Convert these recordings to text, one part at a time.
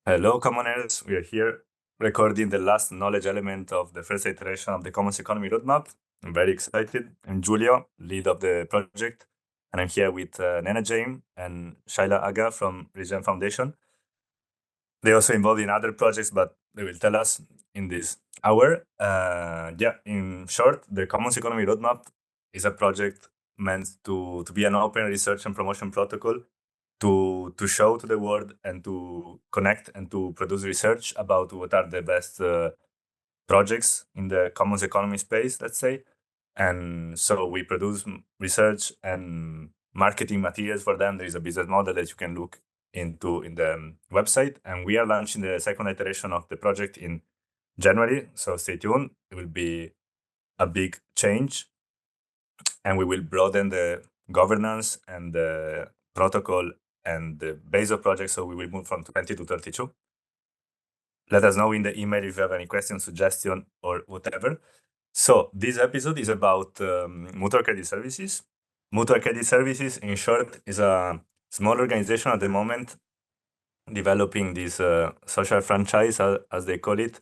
Hello, commoners. We are here recording the last knowledge element of the first iteration of the Commons Economy Roadmap. I'm very excited. I'm Giulio, lead of the project, and I'm here with Nena, Jain and Shaila Agha from Regen Foundation. They're also involved in other projects, but they will tell us in this hour. In short, the Commons Economy Roadmap is a project meant to be an open research and promotion protocol to show to the world and to connect and to produce research about what are the best projects in the commons economy space, let's say. And so we produce research and marketing materials for them. There is a business model that you can look into in the website. And we are launching the second iteration of the project in January. So stay tuned. It will be a big change. And we will broaden the governance and the protocol and the base of project. So we will move from 20 to 32. Let us know in the email if you have any questions, suggestion, or whatever. So this episode is about mutual credit services. Mutual credit services, in short, is a small organization at the moment developing this social franchise, as they call it.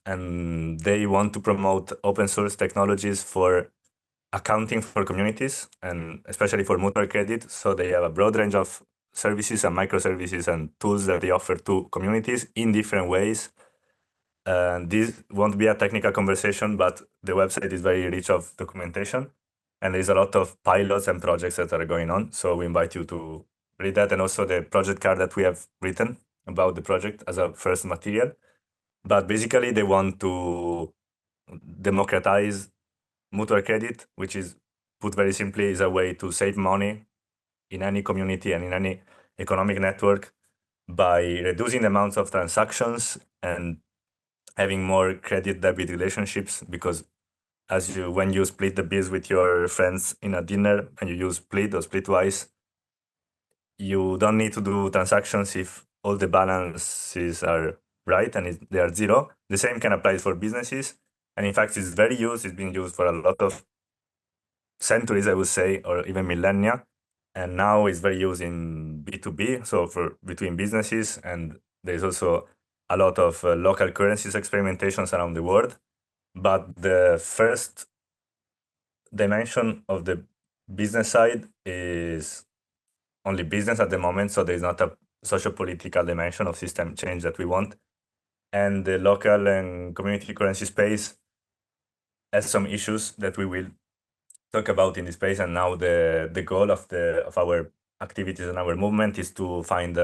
And they want to promote open source technologies for accounting for communities and especially for mutual credit. So they have a broad range of services and microservices and tools that they offer to communities in different ways. And this won't be a technical conversation, but the website is very rich of documentation and there's a lot of pilots and projects that are going on. So we invite you to read that and also the project card that we have written about the project as a first material. But basically they want to democratize mutual credit, which is, put very simply, is a way to save money in any community and in any economic network by reducing the amounts of transactions and having more credit debit relationships. Because when you split the bills with your friends in a dinner and you use split or splitwise, you don't need to do transactions if all the balances are right and they are zero. The same can apply for businesses. And in fact, it's been used for a lot of centuries, I would say, or even millennia. And now it's very used in B2B, so for between businesses. And there's also a lot of local currencies experimentations around the world. But the first dimension of the business side is only business at the moment, so there's not a social political dimension of system change that we want. And the local and community currency space has some issues that we will talk about in this space. And now the goal of our activities and our movement is to find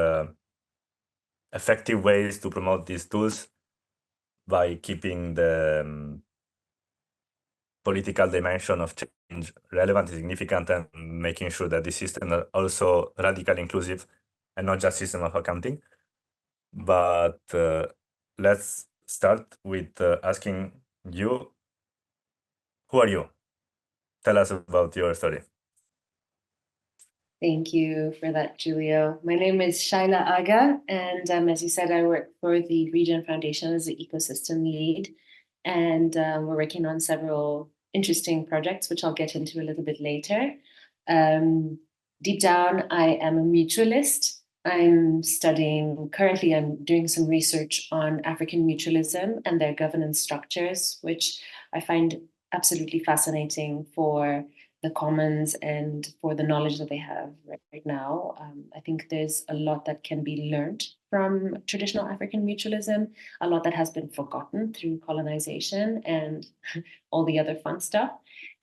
effective ways to promote these tools by keeping the political dimension of change relevant and significant, and making sure that the system are also radically inclusive and not just system of accounting. But let's start with asking you, who are you? Tell us about your story. Thank you for that, Giulio. My name is Shaila Agha, and as you said, I work for the Regen Foundation as the ecosystem lead. And we're working on several interesting projects, which I'll get into a little bit later. Deep down, I am a mutualist. Currently I'm doing some research on African mutualism and their governance structures, which I find absolutely fascinating for the commons and for the knowledge that they have right now. I think there's a lot that can be learned from traditional African mutualism, a lot that has been forgotten through colonization and all the other fun stuff.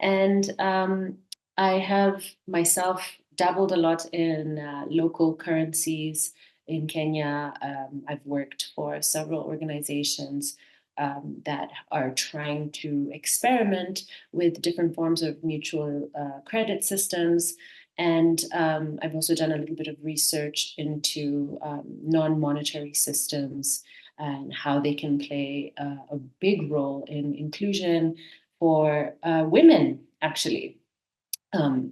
And I have myself dabbled a lot in local currencies in Kenya. I've worked for several organizations that are trying to experiment with different forms of mutual credit systems. And I've also done a little bit of research into non-monetary systems and how they can play a big role in inclusion for women, actually.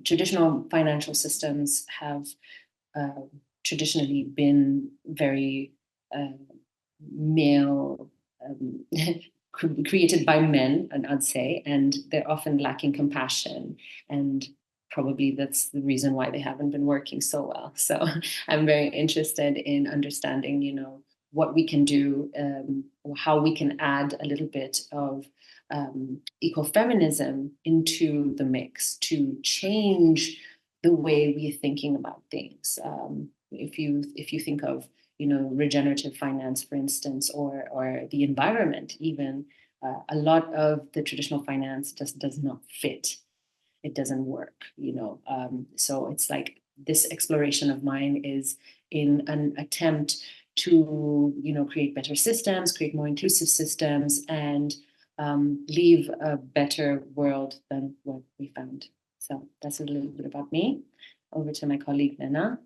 Traditional financial systems have traditionally been very male, created by men, and I'd say, and they're often lacking compassion, and probably that's the reason why they haven't been working so well. So I'm very interested in understanding, what we can do, or how we can add a little bit of ecofeminism into the mix to change the way we're thinking about things. If you think of regenerative finance, for instance, or the environment, even a lot of the traditional finance just does not fit. It doesn't work, so it's like this exploration of mine is in an attempt to create better systems, create more inclusive systems, and leave a better world than what we found. So that's a little bit about me. Over to my colleague Nena.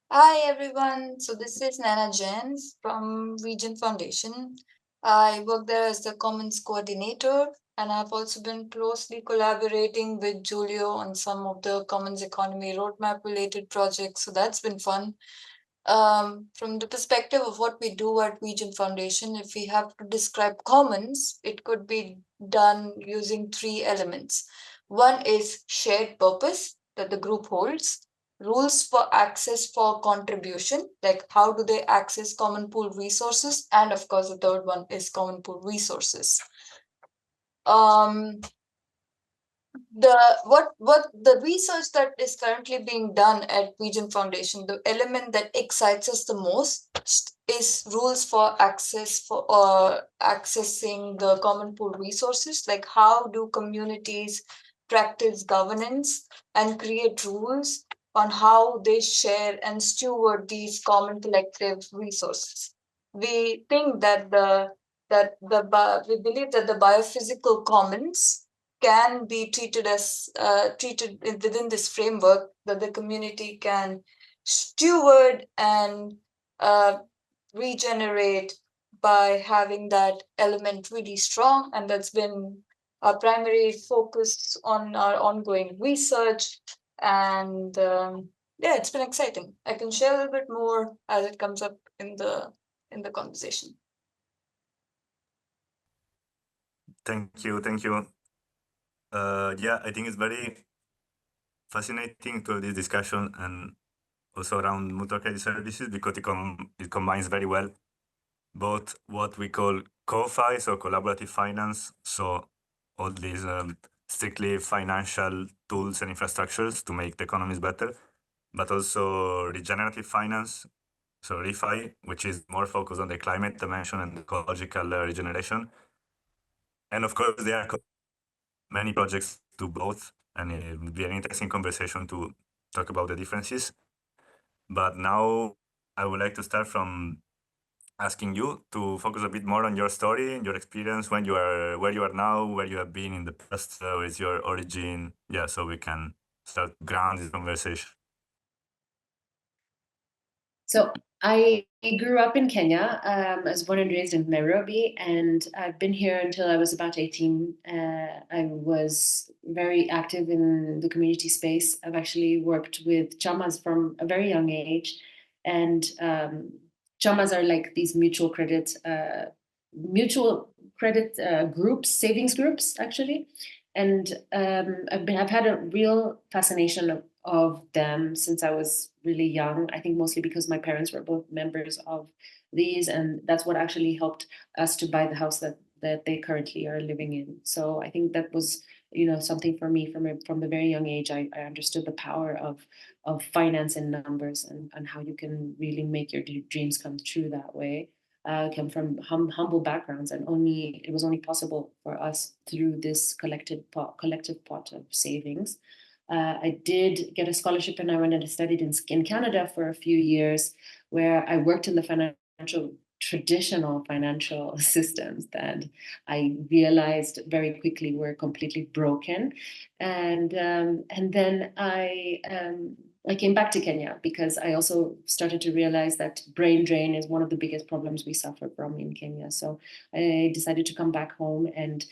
Hi everyone, so this is Nena Jain from Regen Foundation. I work there as the Commons coordinator, and I've also been closely collaborating with Giulio on some of the Commons economy roadmap related projects, so that's been fun. From the perspective of what we do at Regen Foundation, if we have to describe Commons, it could be done using 3 elements. One is shared purpose that the group holds, rules for access for contribution, like how do they access common pool resources, and of course the third one is common pool resources. The research that is currently being done at Regen Foundation, the element that excites us the most is rules for access for accessing the common pool resources. Like how do communities practice governance and create rules on how they share and steward these common collective resources. We think that we believe that the biophysical commons can be treated within this framework, that the community can steward and regenerate by having that element really strong, and that's been our primary focus on our ongoing research. And yeah, it's been exciting. I can share a little bit more as it comes up in the conversation. Thank you. Yeah, I think it's very fascinating to have this discussion, and also around mutual credit services, because it combines very well both what we call CoFi, so collaborative finance, so all these strictly financial tools and infrastructures to make the economies better, but also regenerative finance, so ReFi, which is more focused on the climate dimension and ecological regeneration. And of course, there are many projects do both, and it would be an interesting conversation to talk about the differences. But now I would like to start from asking you to focus a bit more on your story, your experience, where you are now, where you have been in the past, with your origin. Yeah, so we can start to ground this conversation. So I grew up in Kenya. I was born and raised in Nairobi, and I've been here until I was about 18. I was very active in the community space. I've actually worked with chamas from a very young age, and chamas are like these mutual credit groups, savings groups, actually. And I've had a real fascination of them since I was really young. I think mostly because my parents were both members of these, and that's what actually helped us to buy the house that they currently are living in. So I think that was something for me from the very young age. I understood the power of finance and numbers, and how you can really make your dreams come true that way. Came from humble backgrounds, and it was only possible for us through this collective pot of savings. I did get a scholarship, and I went and studied in Canada for a few years, where I worked in the traditional financial systems that I realized very quickly were completely broken, and then I came back to Kenya because I also started to realize that brain drain is one of the biggest problems we suffer from in Kenya. So I decided to come back home and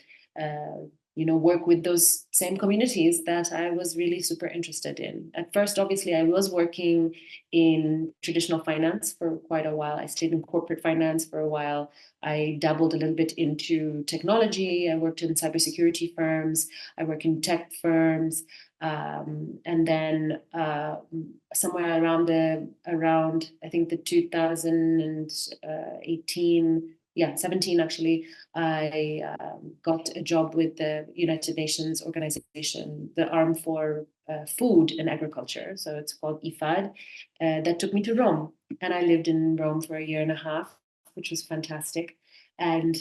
work with those same communities that I was really super interested in. At first, obviously, I was working in traditional finance for quite a while. I stayed in corporate finance for a while. I dabbled a little bit into technology. I worked in cybersecurity firms. I work in tech firms. And then somewhere around I think the 2018, 17 actually, I got a job with the United Nations organization, the arm for food and agriculture. So it's called IFAD. That took me to Rome. And I lived in Rome for a year and a half, which was fantastic. And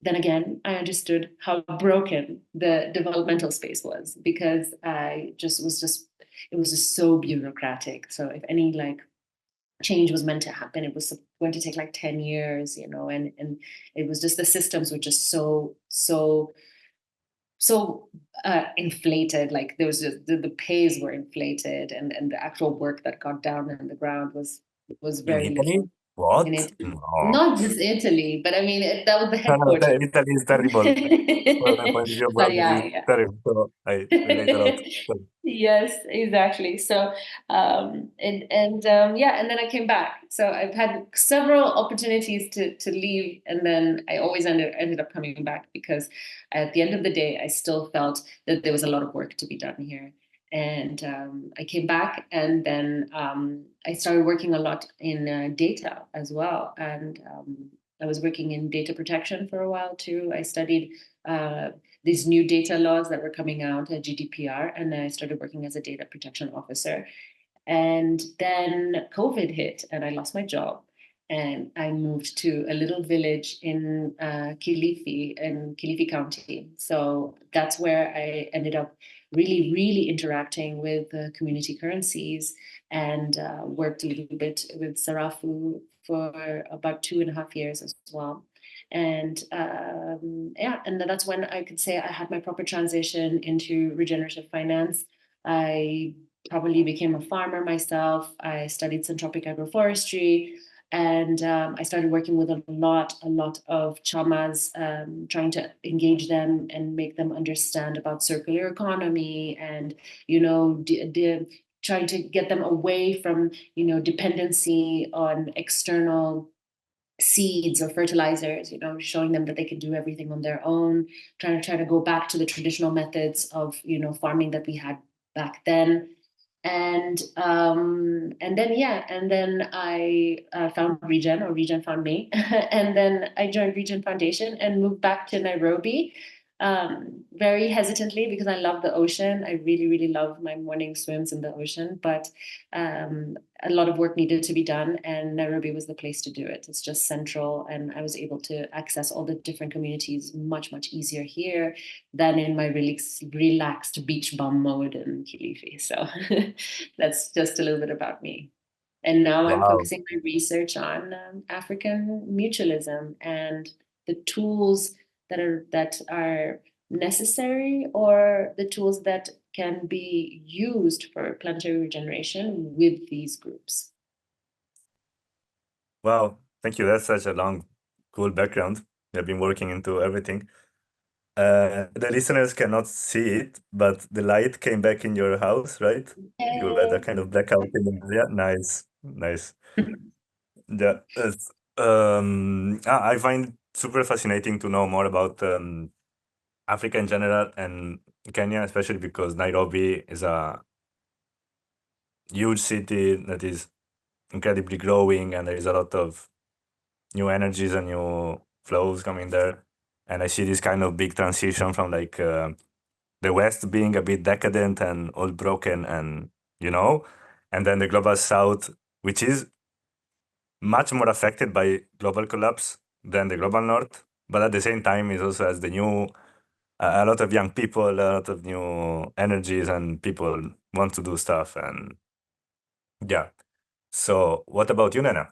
then again, I understood how broken the developmental space was, because it was just so bureaucratic. So if any change was meant to happen, it was going to take 10 years, and it was just, the systems were just so inflated. Like there was the pays were inflated, and the actual work that got down on the ground was very In Italy? little. What? In Italy. No. Not just Italy, but I mean, that was the No, headquarters. Italy is terrible. From my point of view, But it's terrible. So I relate a lot. So, Yes, exactly. So, and then I came back. So I've had several opportunities to leave, and then I always ended up coming back, because at the end of the day, I still felt that there was a lot of work to be done here. And I came back, and then I started working a lot in data as well. And I was working in data protection for a while too. I studied these new data laws that were coming out at GDPR, and I started working as a data protection officer. And then COVID hit, and I lost my job. And I moved to a little village in Kilifi County. So that's where I ended up really, really interacting with community currencies, and worked a little bit with Sarafu for about 2.5 years as well. And and that's when I could say I had my proper transition into regenerative finance. I probably became a farmer myself. I studied syntropic agroforestry, and I started working with a lot of chamas, trying to engage them and make them understand about circular economy, and trying to get them away from dependency on external seeds or fertilizers, showing them that they can do everything on their own, trying to go back to the traditional methods of farming that we had back then. And then I found Regen, or Regen found me. And then I joined Regen Foundation and moved back to Nairobi, very hesitantly, because I love the ocean. I really, really love my morning swims in the ocean, but a lot of work needed to be done, and Nairobi was the place to do it. It's just central, and I was able to access all the different communities much, much easier here than in my relaxed beach bum mode in Kilifi. So that's just a little bit about me. And now I'm wow. focusing my research on African mutualism and the tools that are necessary, or the tools that can be used for planetary regeneration with these groups. Wow. Thank you. That's such a long, cool background. You've been working into everything. The listeners cannot see it, but the light came back in your house, right? You had a kind of blackout in the area. Nice. Nice. Yeah. I find it super fascinating to know more about Africa in general, and Kenya, especially because Nairobi is a huge city that is incredibly growing, and there is a lot of new energies and new flows coming there. And I see this kind of big transition from the West being a bit decadent and all broken, and then the global South, which is much more affected by global collapse than the global North, but at the same time, it also has the new a lot of young people, a lot of new energies, and people want to do stuff. And yeah. So, what about you, Nena?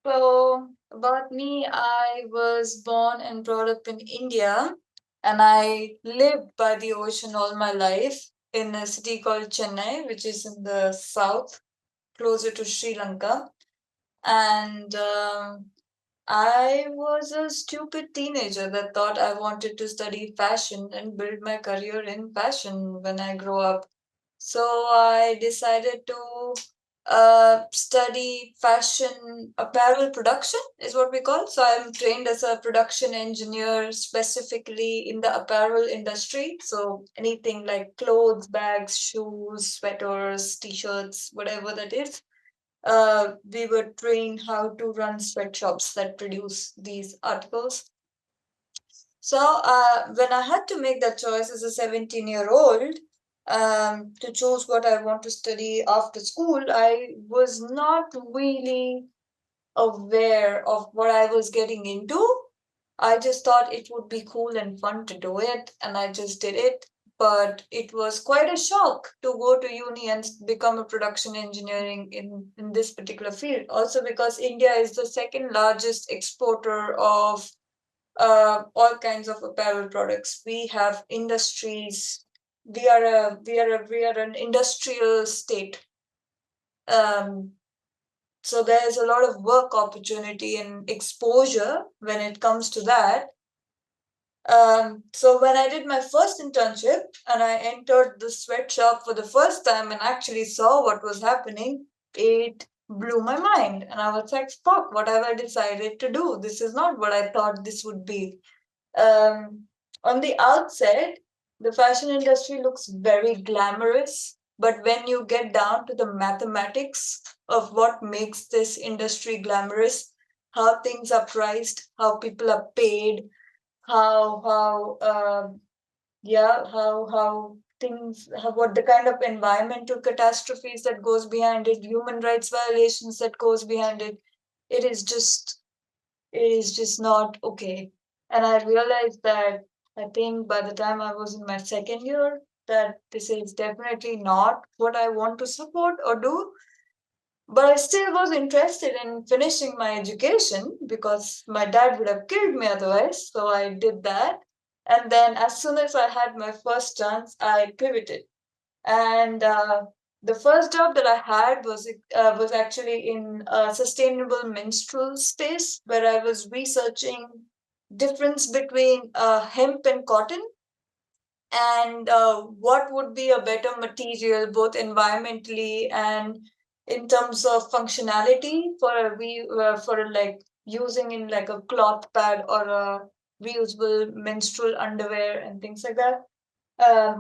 So, about me, I was born and brought up in India, and I lived by the ocean all my life in a city called Chennai, which is in the south, closer to Sri Lanka. And I was a stupid teenager that thought I wanted to study fashion and build my career in fashion when I grow up. So I decided to study fashion apparel production, is what we call. So I'm trained as a production engineer specifically in the apparel industry. So anything like clothes, bags, shoes, sweaters, t-shirts, whatever that is. We were trained how to run sweatshops that produce these articles. So when I had to make that choice as a 17-year-old to choose what I want to study after school, I was not really aware of what I was getting into. I just thought it would be cool and fun to do it, and I just did it. But it was quite a shock to go to uni and become a production engineering in this particular field. Also because India is the second largest exporter of all kinds of apparel products. We have industries. We are an industrial state. So there's a lot of work opportunity and exposure when it comes to that. So when I did my first internship and I entered the sweatshop for the first time and actually saw what was happening, it blew my mind. And I was like, fuck, what have I decided to do? This is not what I thought this would be. On the outset, the fashion industry looks very glamorous, but when you get down to the mathematics of what makes this industry glamorous, how things are priced, how people are paid, how things have what the kind of environmental catastrophes that goes behind it, human rights violations that goes behind it, it is just not okay. And I realized that I think by the time I was in my second year, that this is definitely not what I want to support or do. But I still was interested in finishing my education because my dad would have killed me otherwise. So I did that. And then as soon as I had my first chance, I pivoted. And the first job that I had was actually in a sustainable menstrual space, where I was researching difference between hemp and cotton, and what would be a better material, both environmentally and in terms of functionality for like using in like a cloth pad or a reusable menstrual underwear and things like that.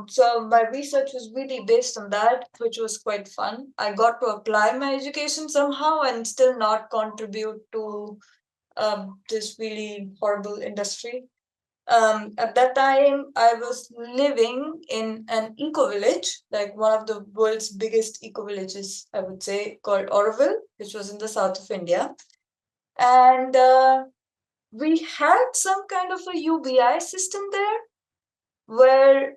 So my research was really based on that, which was quite fun. I got to apply my education somehow and still not contribute to this really horrible industry. At that time, I was living in an eco village, like one of the world's biggest eco villages, I would say, called Oroville, which was in the south of India. And we had some kind of a UBI system there where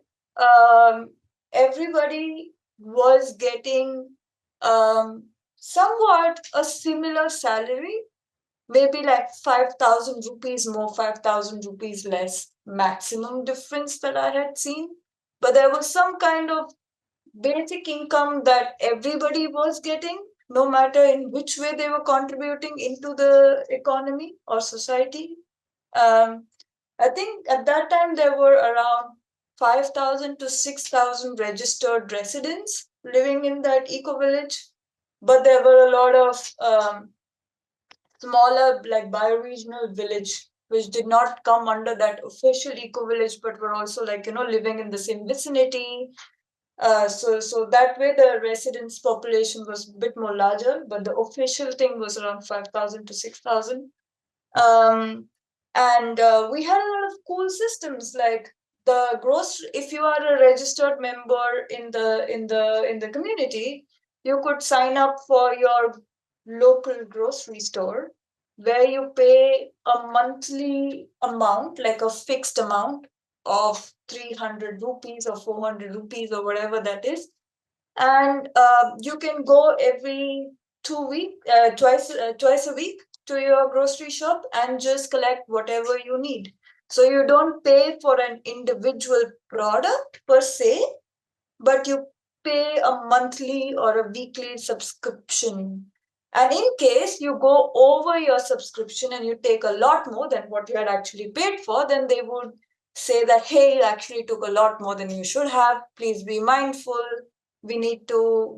everybody was getting somewhat a similar salary, maybe like 5,000 rupees more, 5,000 rupees less, maximum difference that I had seen. But there was some kind of basic income that everybody was getting, no matter in which way they were contributing into the economy or society. Um, I think at that time there were around 5,000 to 6,000 registered residents living in that eco village, but there were a lot of smaller, like bioregional village, which did not come under that official eco village, but were also like living in the same vicinity. So that way the residents population was a bit more larger, but the official thing was around 5,000 to 6,000. Um, and we had a lot of cool systems like the grocery. If you are a registered member in the community, you could sign up for your local grocery store, where you pay a monthly amount, like a fixed amount of 300 rupees or 400 rupees or whatever that is, and you can go every 2 week, twice a week to your grocery shop and just collect whatever you need. So you don't pay for an individual product per se, but you pay a monthly or a weekly subscription. And in case you go over your subscription and you take a lot more than what you had actually paid for, then they would say that, hey, you actually took a lot more than you should have. Please be mindful. We need to,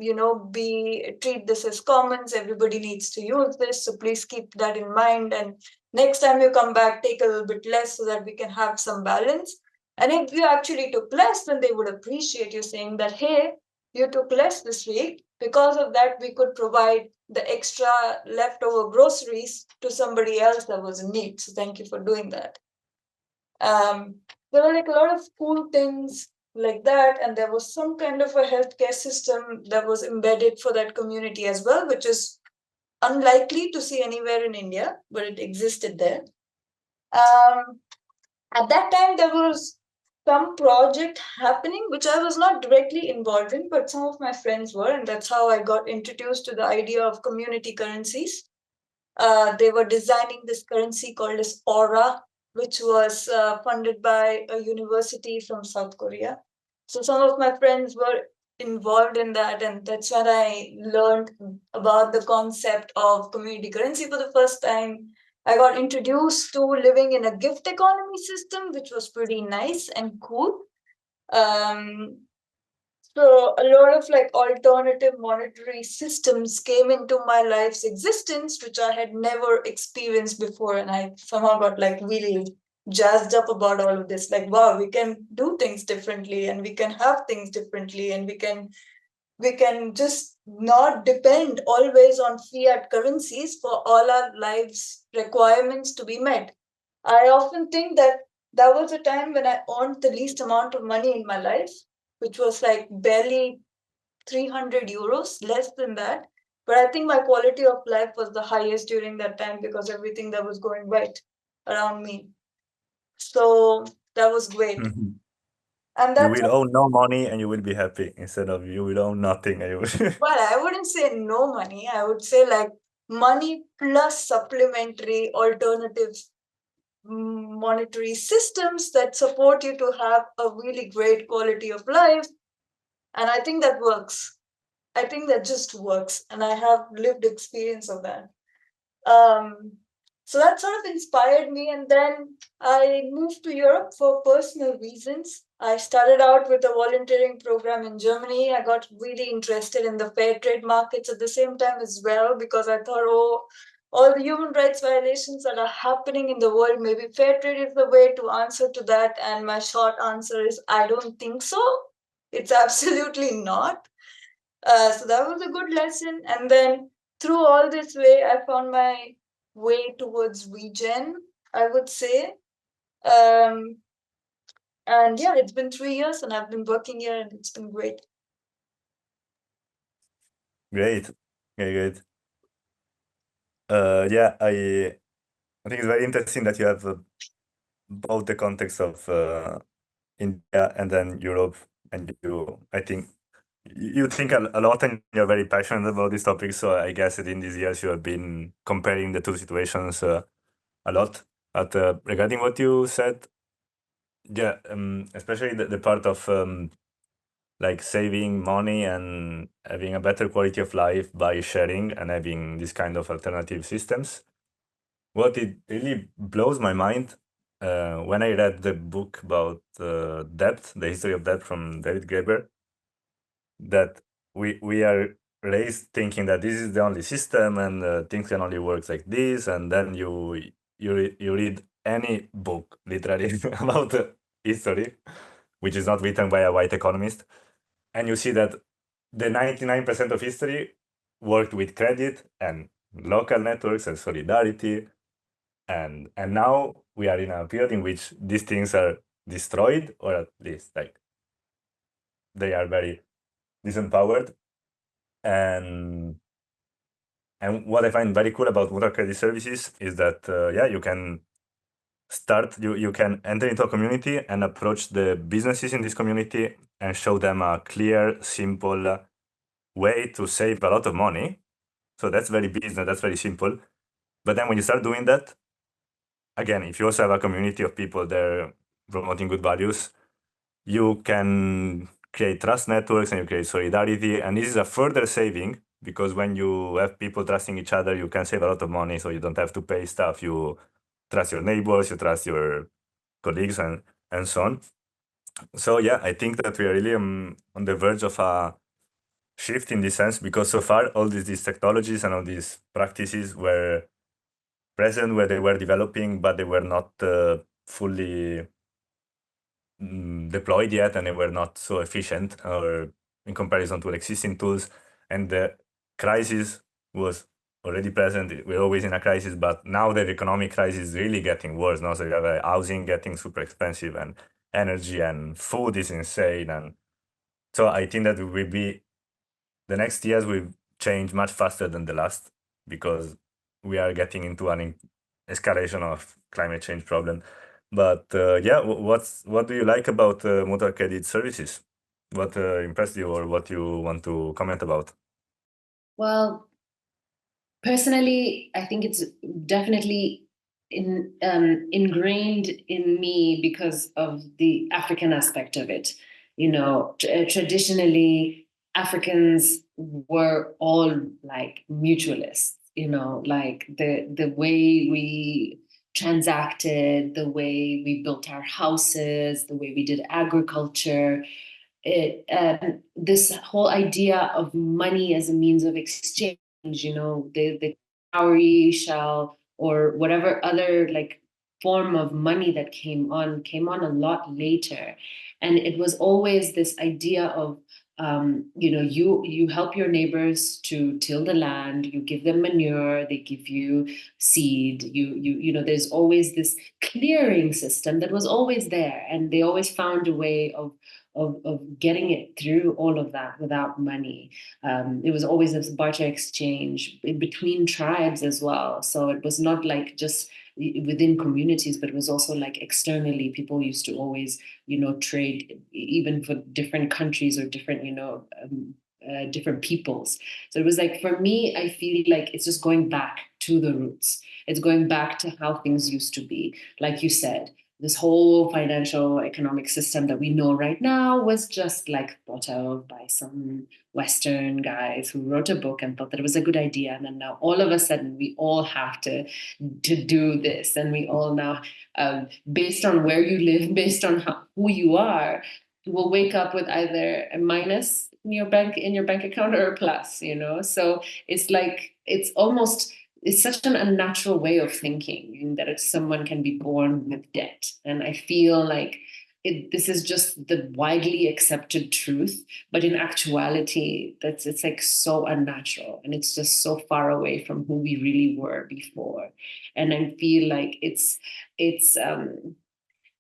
treat this as commons. Everybody needs to use this. So please keep that in mind. And next time you come back, take a little bit less so that we can have some balance. And if you actually took less, then they would appreciate you saying that, hey, you took less this week. Because of that, we could provide the extra leftover groceries to somebody else that was in need. So thank you for doing that. There were like a lot of cool things like that. And there was some kind of a healthcare system that was embedded for that community as well, which is unlikely to see anywhere in India, but it existed there. At that time, there was some project happening, which I was not directly involved in, but some of my friends were, and that's how I got introduced to the idea of community currencies. They were designing this currency called as Aura, which was funded by a university from South Korea. So some of my friends were involved in that, and that's when I learned about the concept of community currency for the first time. I got introduced to living in a gift economy system, which was pretty nice and cool. So a lot of like alternative monetary systems came into my life's existence, which I had never experienced before. And I somehow got like really jazzed up about all of this. Like, wow, we can do things differently and we can have things differently and we can just not depend always on fiat currencies for all our lives requirements to be met. I often think that that was a time when I earned the least amount of money in my life, which was like barely 300 euros, less than that. But I think my quality of life was the highest during that time because everything that was going right around me. So that was great. And You that's will own no money and you will be happy instead of you will own nothing and you will. well, I wouldn't say no money. I would say like money plus supplementary alternative monetary systems that support you to have a really great quality of life. And I think that works. I think that just works. And I have lived experience of that. So that sort of inspired me. And then I moved to Europe for personal reasons. I started out with a volunteering program in Germany. I got really interested in the fair trade markets at the same time as well, because I thought, oh, all the human rights violations that are happening in the world, maybe fair trade is the way to answer to that. And my short answer is, I don't think so. It's absolutely not. So that was a good lesson. And then through all this way, I found my way towards Regen, I would say. And yeah, it's been 3 years and I've been working here and it's been great. Great. Great. Yeah, I think it's very interesting that you have both the context of India and then Europe, and I think you think a lot and you're very passionate about this topic. So I guess that in these years you have been comparing the two situations a lot. But regarding what you said, yeah, especially the part of like saving money and having a better quality of life by sharing and having this kind of alternative systems. What it really blows my mind when I read the book about debt, the history of debt from David Graeber, that we are raised thinking that this is the only system and things can only work like this, and then you read any book literally about history, which is not written by a white economist, and you see that the 99% of history worked with credit and local networks and solidarity, and now we are in a period in which these things are destroyed, or at least like they are very disempowered. And what I find very cool about mutual credit services is that yeah, you can you can enter into a community and approach the businesses in this community and show them a clear, simple way to save a lot of money. So that's very business, that's very simple. But then when you start doing that, again, if you also have a community of people there promoting good values, you can create trust networks and you create solidarity. And this is a further saving because when you have people trusting each other, you can save a lot of money, so you don't have to pay stuff. You trust your neighbors, you trust your colleagues, and so on. So yeah, I think that we are really on the verge of a shift in this sense, because so far all these technologies and all these practices were present where they were developing, but they were not fully deployed yet, and they were not so efficient or in comparison to existing tools. And the crisis was already present. We're always in a crisis, but now the economic crisis is really getting worse. Now, so you have housing getting super expensive, and energy and food is insane. And so I think that will be the next years will change much faster than the last, because we are getting into an escalation of climate change problem. But yeah, what do you like about mutual credit services? What impressed you, or what you want to comment about? Well, personally, I think it's definitely ingrained in me because of the African aspect of it. You know, traditionally, Africans were all like mutualists, you know, like the way we transacted, the way we built our houses, the way we did agriculture. This whole idea of money as a means of exchange, you know, the cowrie shell or whatever other like form of money that came on a lot later. And it was always this idea of you know, you help your neighbors to till the land, you give them manure, they give you seed, you know, there's always this clearing system that was always there, and they always found a way of getting it through all of that without money. It was always this barter exchange in between tribes as well. So it was not like just within communities, but it was also like externally. People used to always, you know, trade even for different countries or different, you know, different peoples. So it was like, for me, I feel like it's just going back to the roots. It's going back to how things used to be. Like you said, this whole financial economic system that we know right now was just like thought of by some Western guys who wrote a book and thought that it was a good idea. And then now all of a sudden we all have to do this. And we all now, based on where you live, based on who you are, will wake up with either a minus in your bank account or a plus, you know? So it's like, it's such an unnatural way of thinking that someone can be born with debt. And I feel like this is just the widely accepted truth, but in actuality, it's like so unnatural, and it's just so far away from who we really were before. And I feel like it's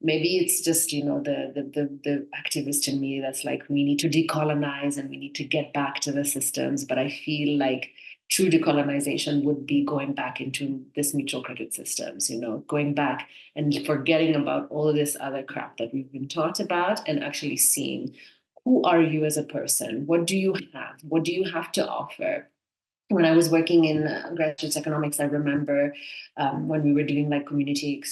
maybe it's just, you know, the activist in me that's like, we need to decolonize and we need to get back to the systems. But I feel like true decolonization would be going back into this mutual credit systems, you know, going back and forgetting about all of this other crap that we've been taught about, and actually seeing, who are you as a person? What do you have? What do you have to offer? When I was working in graduate economics, I remember when we were doing like community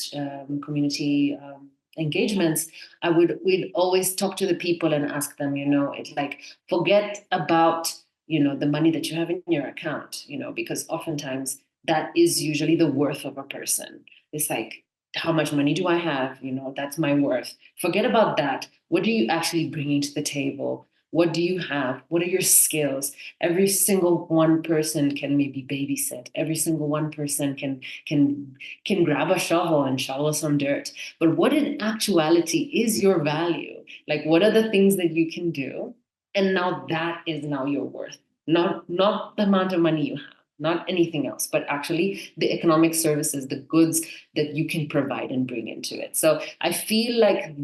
engagements, we'd always talk to the people and ask them, you know, it's like, forget about, you know, the money that you have in your account, you know, because oftentimes that is usually the worth of a person. It's like, how much money do I have? You know, that's my worth. Forget about that. What are you actually bringing to the table? What do you have? What are your skills? Every single one person can maybe babysit. Every single one person can grab a shovel and shovel some dirt. But what in actuality is your value? Like, what are the things that you can do? And now that is now your worth. Not the amount of money you have, not anything else, but actually the economic services, the goods that you can provide and bring into it. So I feel like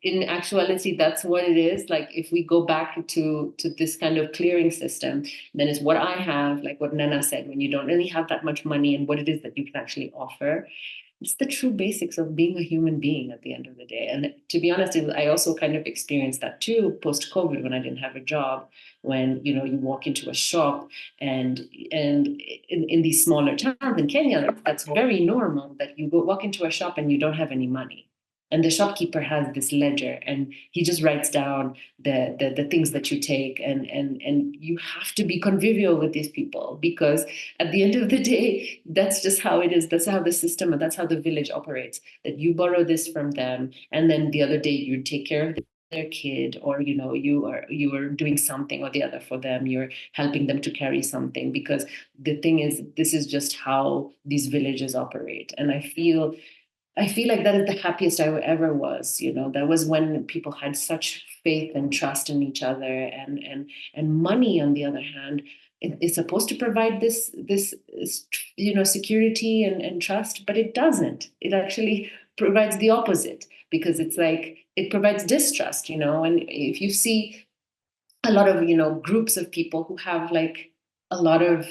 in actuality, that's what it is. Like, if we go back to this kind of clearing system, then it's what I have, like what Nena said, when you don't really have that much money, and what it is that you can actually offer. It's the true basics of being a human being at the end of the day. And to be honest, I also kind of experienced that too post-COVID, when I didn't have a job, when, you know, you walk into a shop and in these smaller towns in Kenya, that's very normal, that you walk into a shop and you don't have any money. And the shopkeeper has this ledger, and he just writes down the things that you take, and you have to be convivial with these people, because at the end of the day, that's just how it is. That's how the system, and that's how the village operates. That you borrow this from them, and then the other day you take care of their kid, or you are doing something or the other for them. You're helping them to carry something, because the thing is, this is just how these villages operate. And I feel like that is the happiest I ever was. That was when people had such faith and trust in each other, and money, on the other hand, is supposed to provide this security and trust, but it doesn't. It actually provides the opposite, because it's like it provides distrust. And if you see a lot of groups of people who have like a lot of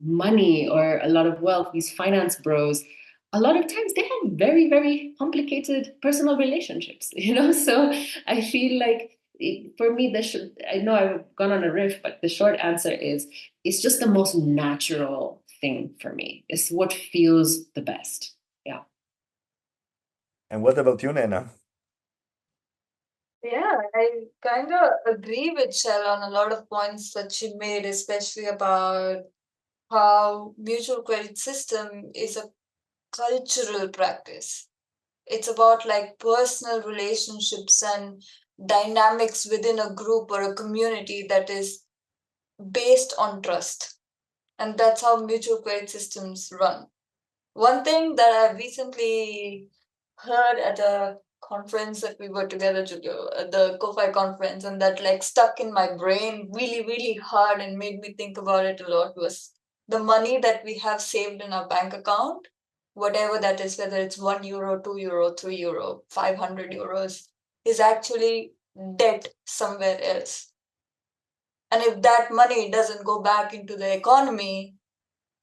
money or a lot of wealth, these finance bros, a lot of times they have very, very complicated personal relationships. So I feel like for me, I know I've gone on a riff, but the short answer is it's just the most natural thing for me. It's what feels the best. Yeah. And what about you, Nena? Yeah, I kind of agree with Shaila on a lot of points that she made, especially about how mutual credit system is a cultural practice. It's about like personal relationships and dynamics within a group or a community that is based on trust. And that's how mutual credit systems run. One thing that I've recently heard at a conference that we were together, Giulio, at the CoFi conference, and that like stuck in my brain really, really hard and made me think about it a lot, was the money that we have saved in our bank account, whatever that is, whether it's €1, €2, €3, 500 euros, is actually debt somewhere else. And if that money doesn't go back into the economy,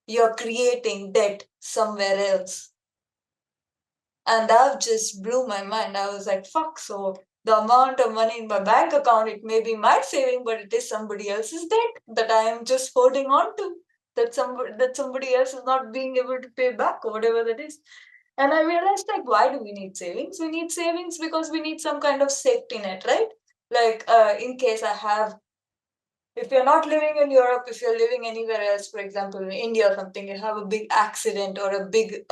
you're creating debt somewhere else. And that just blew my mind. I was like, fuck, so the amount of money in my bank account, it may be my saving, but it is somebody else's debt that I am just holding on to, that somebody else is not being able to pay back, or whatever that is. And I realized, like, why do we need savings? We need savings because we need some kind of safety net, right? Like, in case if you're not living in Europe, if you're living anywhere else, for example, in India or something, you have a big accident or a big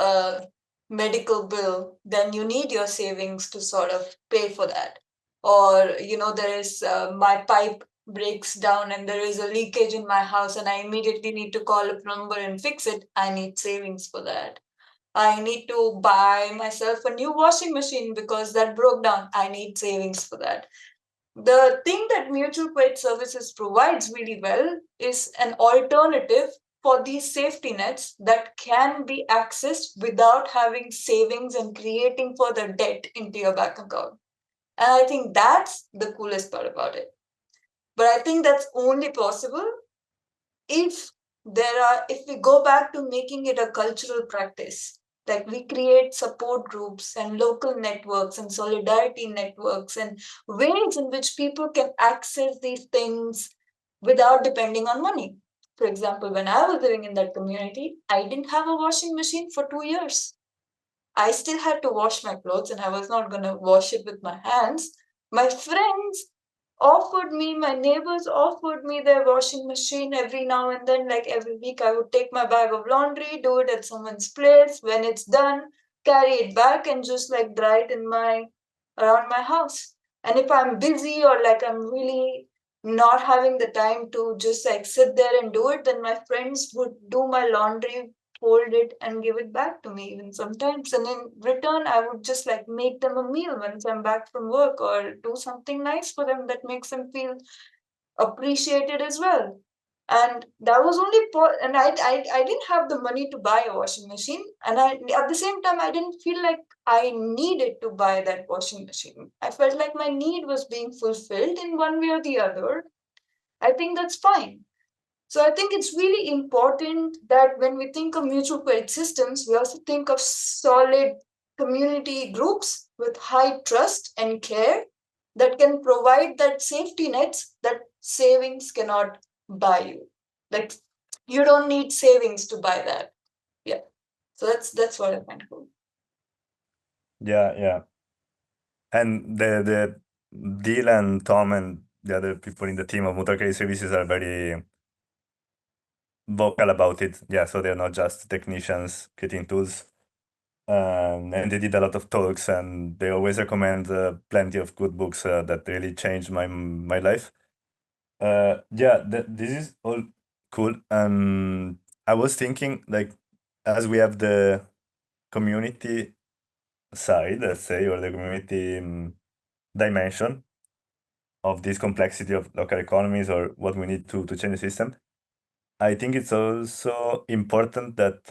medical bill, then you need your savings to sort of pay for that. Or, there is my pipe breaks down and there is a leakage in my house and I immediately need to call a plumber and fix it. I need savings for that. I need to buy myself a new washing machine because that broke down. I need savings for that. The thing that mutual credit services provides really well is an alternative for these safety nets that can be accessed without having savings and creating further debt into your bank account. And I think that's the coolest part about it. But I think that's only possible if we go back to making it a cultural practice. Like we create support groups and local networks and solidarity networks and ways in which people can access these things without depending on money. For example, when I was living in that community, I didn't have a washing machine for 2 years. I still had to wash my clothes and I was not going to wash it with my hands. My friends my neighbors offered me their washing machine every now and then. Like every week, I would take my bag of laundry, do it at someone's place. When it's done, carry it back and just like dry it around my house. And if I'm busy or like I'm really not having the time to just like sit there and do it, then my friends would do my laundry, fold it and give it back to me even sometimes. And in return, I would just like make them a meal once I'm back from work or do something nice for them that makes them feel appreciated as well. And that was only and I didn't have the money to buy a washing machine. And at the same time, I didn't feel like I needed to buy that washing machine. I felt like my need was being fulfilled in one way or the other. I think that's fine. So I think it's really important that when we think of mutual credit systems, we also think of solid community groups with high trust and care that can provide that safety nets that savings cannot buy you. Like you don't need savings to buy that. Yeah. So that's what I find cool. Yeah. And the Dylan, Tom, and the other people in the team of Mutual Credit Services are very vocal about it. Yeah, so they're not just technicians creating tools. And they did a lot of talks, and they always recommend plenty of good books that really changed my life. Yeah, this is all cool. I was thinking, like, as we have the community side, let's say, or the community dimension of this complexity of local economies or what we need to change the system, I think it's also important that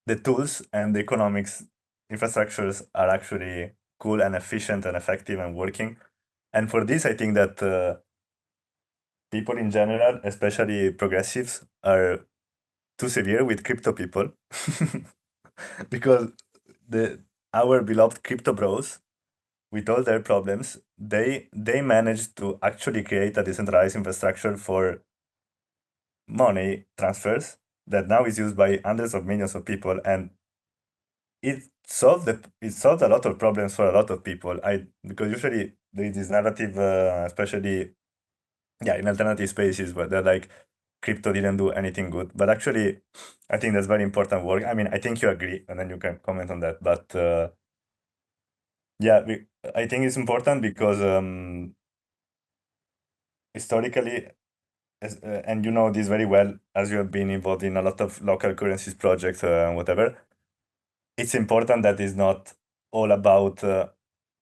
the tools and the economics infrastructures are actually cool and efficient and effective and working. And for this, I think that people in general, especially progressives, are too severe with crypto people because our beloved crypto bros, with all their problems, they managed to actually create a decentralized infrastructure for money transfers that now is used by hundreds of millions of people, and it solved a lot of problems for a lot of people. Because usually there is this narrative, especially in alternative spaces, where they're like, crypto didn't do anything good. But actually, I think that's very important work. I mean, I think you agree, and then you can comment on that. But I think it's important because historically, and you know this very well, as you have been involved in a lot of local currencies projects and whatever, it's important that it's not all about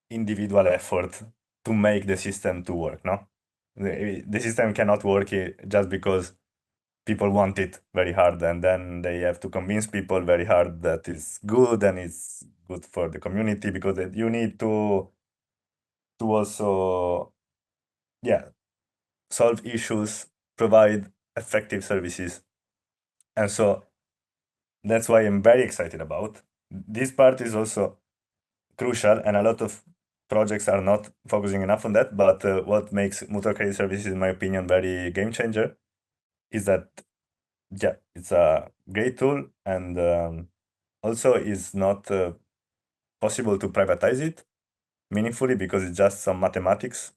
individual effort to make the system to work, no? The system cannot work just because people want it very hard, and then they have to convince people very hard that it's good and it's good for the community, because you need to also solve issues, provide effective services. And so that's why I'm very excited about this part. Is also crucial, and a lot of projects are not focusing enough on that. But what makes mutual credit services, in my opinion, very game changer is that it's a great tool, and also is not possible to privatize it meaningfully, because it's just some mathematics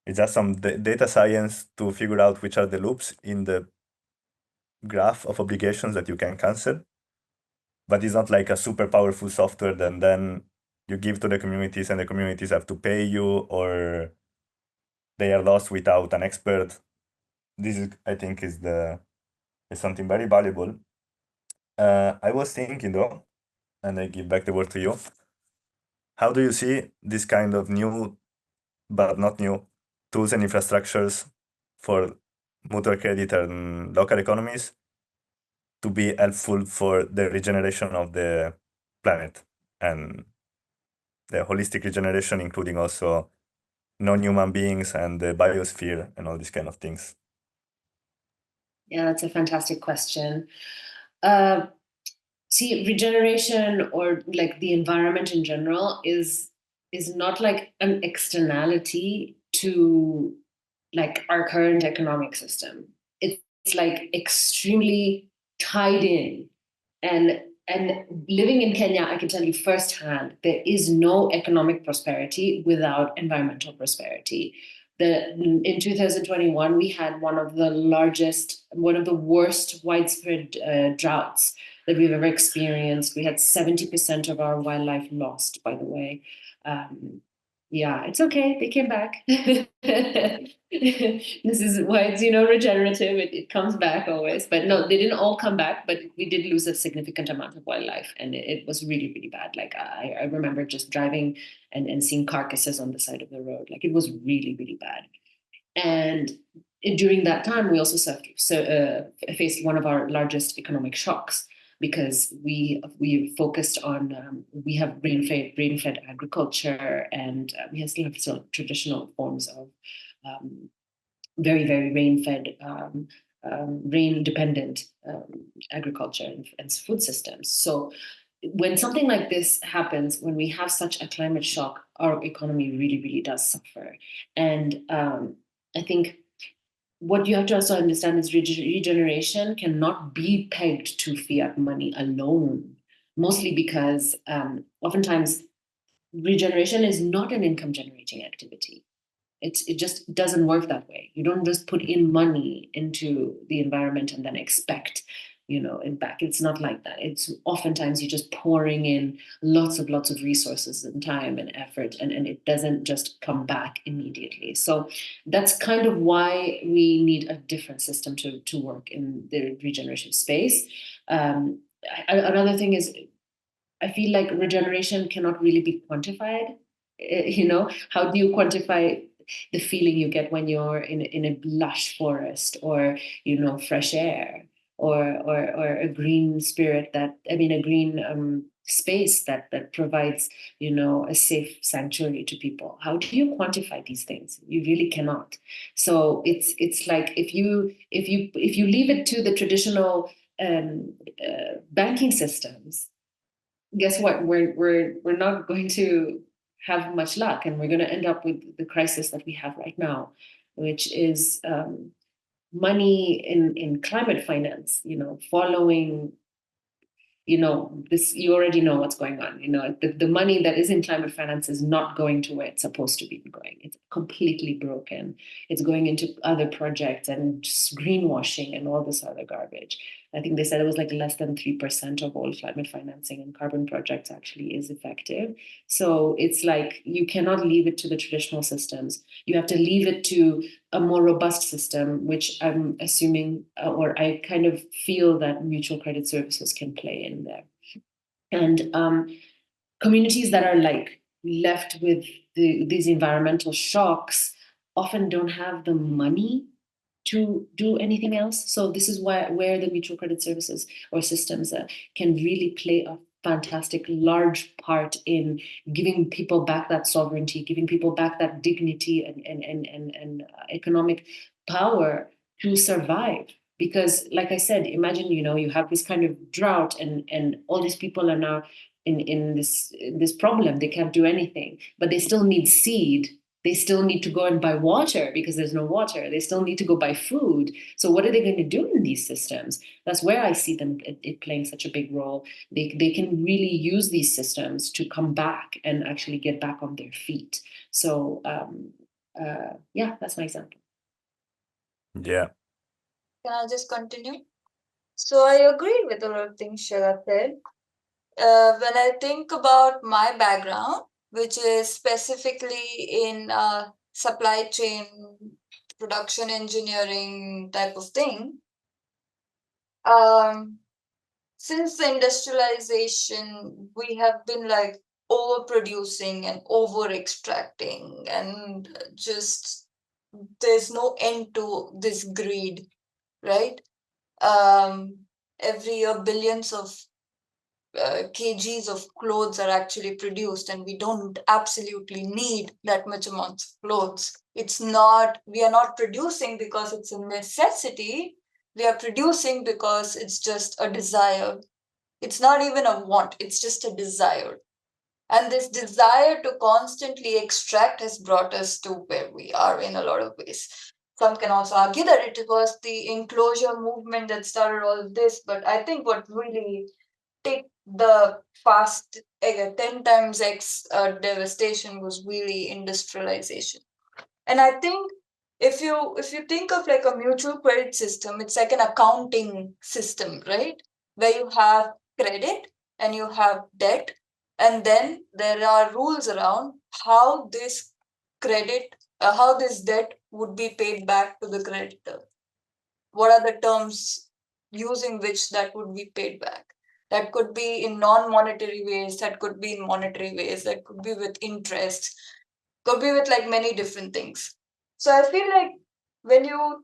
it's just some data science to figure out which are the loops in the graph of obligations that you can cancel. But it's not like a super powerful software that then you give to the communities and the communities have to pay you, or they are lost without an expert. This is, I think, is something very valuable. I was thinking though, and I give back the word to you. How do you see this kind of new, but not new, tools and infrastructures for mutual credit and local economies to be helpful for the regeneration of the planet and the holistic regeneration, including also non-human beings and the biosphere and all these kind of things? Yeah, that's a fantastic question. See, regeneration, or like the environment in general, is not like an externality to like our current economic system. It's like extremely tied in, and living in Kenya, I can tell you firsthand, there is no economic prosperity without environmental prosperity. In 2021, we had one of the worst widespread droughts that we've ever experienced. We had 70% of our wildlife lost, by the way. Yeah, it's okay. They came back. This is why it's, regenerative. It comes back always. But no, they didn't all come back, but we did lose a significant amount of wildlife. And it was really, really bad. Like I remember just driving and seeing carcasses on the side of the road. Like it was really, really bad. And during that time, we also faced one of our largest economic shocks, because we focused on we have rain-fed agriculture, and we still have some traditional forms of very, very rain-fed, rain-dependent agriculture and food systems. So when something like this happens, when we have such a climate shock, our economy really, really does suffer. And I think what you have to also understand is regeneration cannot be pegged to fiat money alone. mostly because oftentimes regeneration is not an income generating activity. It just doesn't work that way. You don't just put in money into the environment and then expect, it back. It's not like that. It's oftentimes you're just pouring in lots of resources and time and effort, and it doesn't just come back immediately. So that's kind of why we need a different system to work in the regeneration space. Another thing is, I feel like regeneration cannot really be quantified. How do you quantify the feeling you get when you're in a lush forest, or fresh air, or a green spirit a green space that provides a safe sanctuary to people? How do you quantify these things? You really cannot. So it's like if you leave it to the traditional banking systems, guess what? We're not going to have much luck, and we're going to end up with the crisis that we have right now, which is money in climate finance. Following. This, you already know what's going on. The money that is in climate finance is not going to where it's supposed to be going. It's completely broken. It's going into other projects and just greenwashing and all this other garbage. I think they said it was like less than 3% of all climate financing and carbon projects actually is effective. So it's like you cannot leave it to the traditional systems. You have to leave it to a more robust system, which I'm assuming, or I kind of feel that mutual credit services can play in there. And communities that are like left with these environmental shocks often don't have the money to do anything else. So this is where the mutual credit services or systems can really play a fantastic large part in giving people back that sovereignty, giving people back that dignity and economic power to survive. Because like I said, imagine, you have this kind of drought and all these people are now in this problem. They can't do anything, but they still need seed. They still need to go and buy water because there's no water. They still need to go buy food. So what are they going to do in these systems? That's where I see them it playing such a big role. They can really use these systems to come back and actually get back on their feet. So yeah, that's my example. Yeah. Can I just continue? So I agree with a lot of things Shaila said. When I think about my background, which is specifically in supply chain, production engineering type of thing, since the industrialization, we have been like overproducing and over extracting, and just there's no end to this greed, right? Every year, billions of kgs of clothes are actually produced, and we don't absolutely need that much amount of clothes. We are not producing because it's a necessity. We are producing because it's just a desire. It's not even a want, it's just a desire. And this desire to constantly extract has brought us to where we are in a lot of ways. Some can also argue that it was the enclosure movement that started all of this, but I think what really take the fast 10 times X devastation was really industrialization. And I think if you think of like a mutual credit system, it's like an accounting system, right? Where you have credit and you have debt, and then there are rules around how this credit, how this debt would be paid back to the creditor. What are the terms using which that would be paid back? That could be in non-monetary ways, that could be in monetary ways, that could be with interest, could be with like many different things. So I feel like when you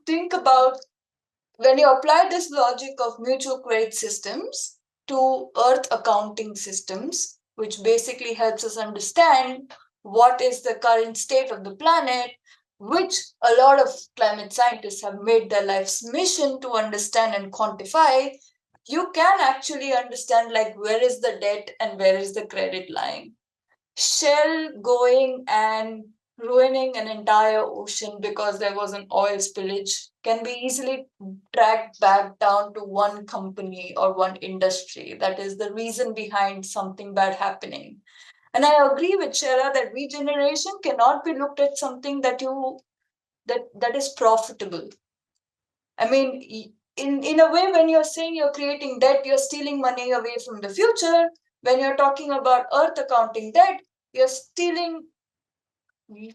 apply this logic of mutual credit systems to earth accounting systems, which basically helps us understand what is the current state of the planet, which a lot of climate scientists have made their life's mission to understand and quantify, you can actually understand like where is the debt and where is the credit lying. Shell going and ruining an entire ocean because there was an oil spillage can be easily tracked back down to one company or one industry. That is the reason behind something bad happening. And I agree with Shaila that regeneration cannot be looked at something that is profitable. I mean, in a way, when you're saying you're creating debt, you're stealing money away from the future. When you're talking about earth accounting debt, you're stealing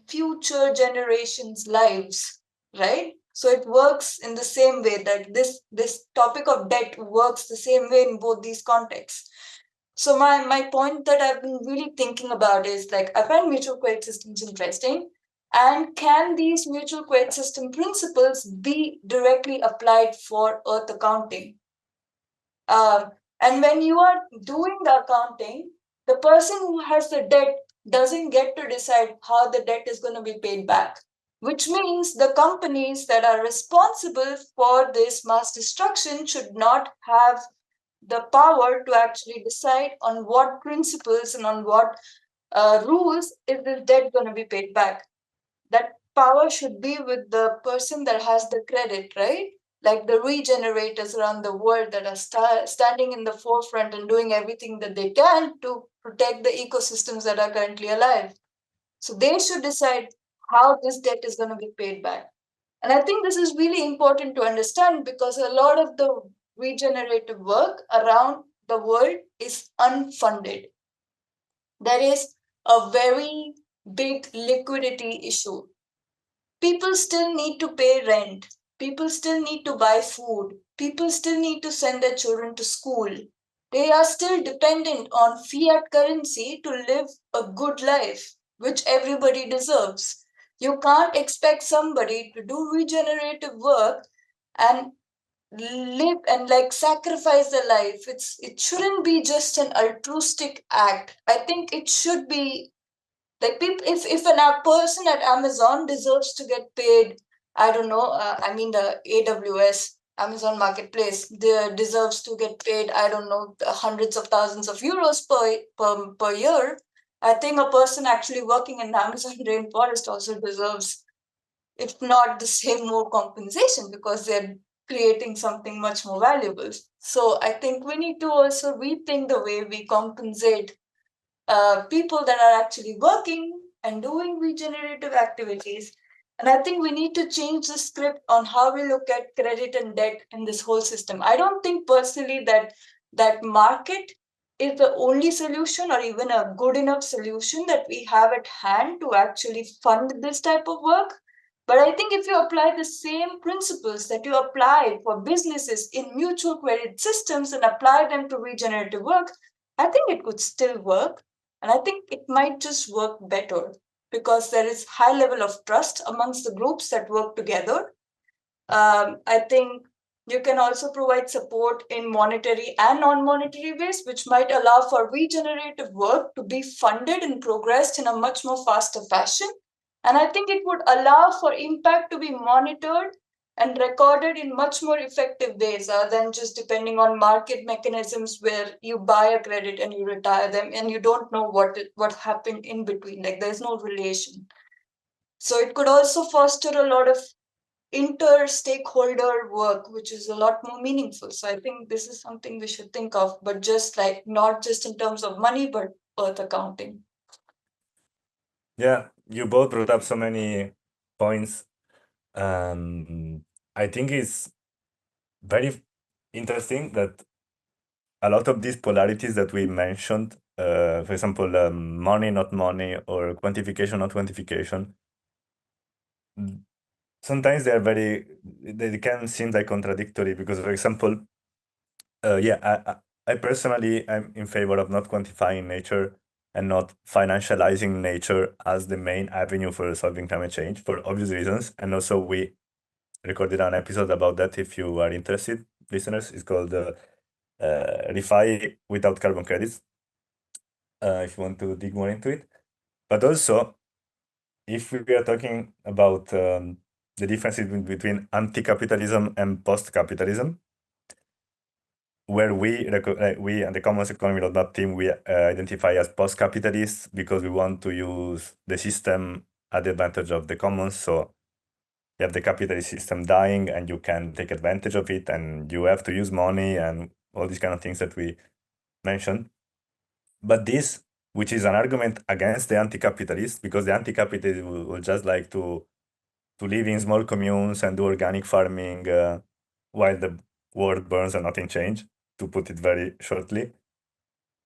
future generations' lives, right? So it works in the same way that this topic of debt works the same way in both these contexts. So my point that I've been really thinking about is like I find mutual credit systems interesting. And can these mutual credit system principles be directly applied for earth accounting? And when you are doing the accounting, the person who has the debt doesn't get to decide how the debt is going to be paid back, which means the companies that are responsible for this mass destruction should not have the power to actually decide on what principles and on what rules is this debt going to be paid back. That power should be with the person that has the credit, right? Like the regenerators around the world that are standing in the forefront and doing everything that they can to protect the ecosystems that are currently alive. So they should decide how this debt is going to be paid back. And I think this is really important to understand because a lot of the regenerative work around the world is unfunded. There is a very big liquidity issue. People still need to pay rent. People still need to buy food. People still need to send their children to school. They are still dependent on fiat currency to live a good life, which everybody deserves. You can't expect somebody to do regenerative work and live and like sacrifice their life. It shouldn't be just an altruistic act. I think it should be like people, if a person at Amazon deserves to get paid, I don't know, I mean the AWS Amazon Marketplace deserves to get paid, I don't know, hundreds of thousands of euros per year. I think a person actually working in the Amazon rainforest also deserves, if not the same, more compensation because they're creating something much more valuable. So I think we need to also rethink the way we compensate people that are actually working and doing regenerative activities. And I think we need to change the script on how we look at credit and debt in this whole system. I don't think personally that market is the only solution or even a good enough solution that we have at hand to actually fund this type of work. But I think if you apply the same principles that you apply for businesses in mutual credit systems and apply them to regenerative work, I think it could still work. And I think it might just work better because there is high level of trust amongst the groups that work together. I think you can also provide support in monetary and non-monetary ways, which might allow for regenerative work to be funded and progressed in a much more faster fashion. And I think it would allow for impact to be monitored and recorded in much more effective ways other than just depending on market mechanisms where you buy a credit and you retire them and you don't know what happened in between. Like there's no relation. So it could also foster a lot of inter-stakeholder work, which is a lot more meaningful. So I think this is something we should think of, but just like not just in terms of money, but earth accounting. Yeah, you both brought up so many points. I think it's very interesting that a lot of these polarities that we mentioned, for example, money, not money, or quantification, not quantification, sometimes they can seem like contradictory because, for example, I personally am in favor of not quantifying nature and not financializing nature as the main avenue for solving climate change for obvious reasons. And also we recorded an episode about that if you are interested, listeners. It's called ReFi without carbon credits, if you want to dig more into it. But also, if we are talking about the differences between anti-capitalism and post-capitalism, where we and the Commons Economy Roadmap team, we identify as post-capitalists because we want to use the system at the advantage of the commons. So you have the capitalist system dying and you can take advantage of it, and you have to use money and all these kind of things that we mentioned. But this, which is an argument against the anti-capitalist, because the anti-capitalist will just like to live in small communes and do organic farming while the world burns and nothing change, to put it very shortly.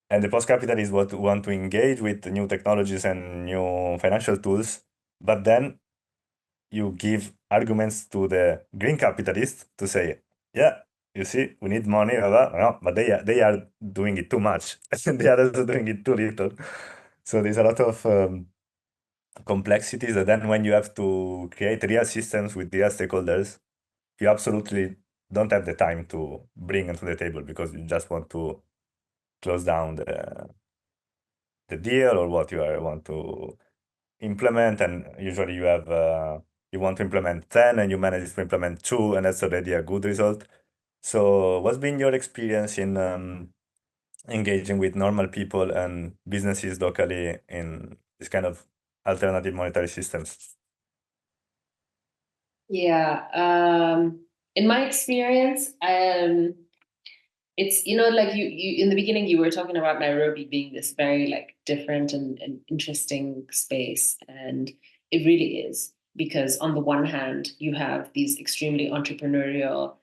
And the post-capitalists want to engage with new technologies and new financial tools, but then you give arguments to the green capitalists to say, yeah, you see, we need money, blah, blah. No, but they are doing it too much, and they are also doing it too little. So there's a lot of complexities that then when you have to create real systems with real stakeholders, you absolutely don't have the time to bring them to the table because you just want to close down the deal or what you want to implement. And usually you have you want to implement 10 and you manage to implement 2, and that's already a good result. So what's been your experience in engaging with normal people and businesses locally in this kind of alternative monetary systems? Yeah, in my experience, it's, like you in the beginning, you were talking about Nairobi being this very like different and interesting space. And it really is, because on the one hand, you have these extremely entrepreneurial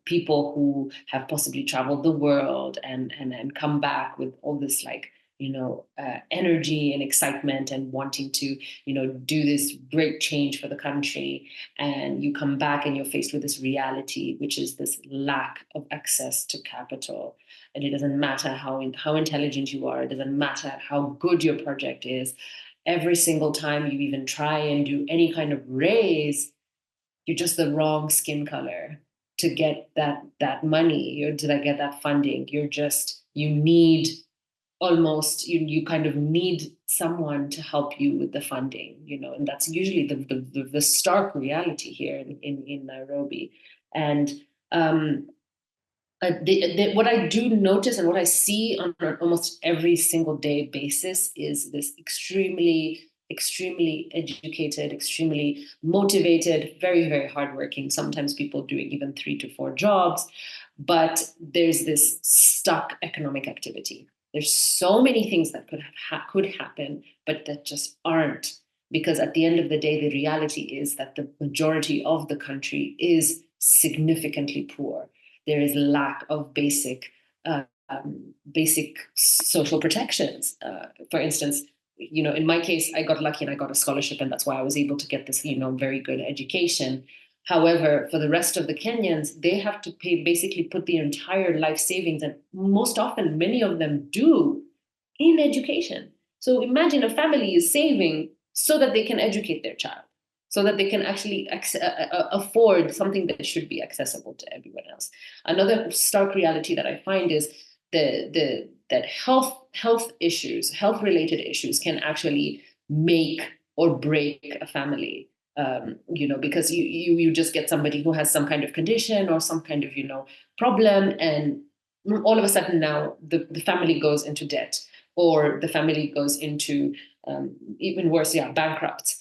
people who have possibly traveled the world and come back with all this like, energy and excitement and wanting to, do this great change for the country. And you come back and you're faced with this reality, which is this lack of access to capital. And it doesn't matter how intelligent you are. It doesn't matter how good your project is. Every single time you even try and do any kind of raise, you're just the wrong skin color to get that money, or to get that funding. You need almost, you kind of need someone to help you with the funding, and that's usually the stark reality here in Nairobi. And what I do notice and what I see on an almost every single day basis is this extremely educated, extremely motivated, very, very hardworking, sometimes people doing even 3 to 4 jobs, but there's this stuck economic activity. There's so many things that could happen, but that just aren't, because at the end of the day, the reality is that the majority of the country is significantly poor. There is lack of basic social protections. For instance, in my case, I got lucky and I got a scholarship, and that's why I was able to get this, very good education. However, for the rest of the Kenyans, they have to basically put their entire life savings, and most often, many of them do, in education. So imagine a family is saving so that they can educate their child, so that they can actually afford something that should be accessible to everyone else. Another stark reality that I find is that health-related issues can actually make or break a family. Because you just get somebody who has some kind of condition or some kind of problem, and all of a sudden now the family goes into debt, or the family goes into even worse, bankrupt.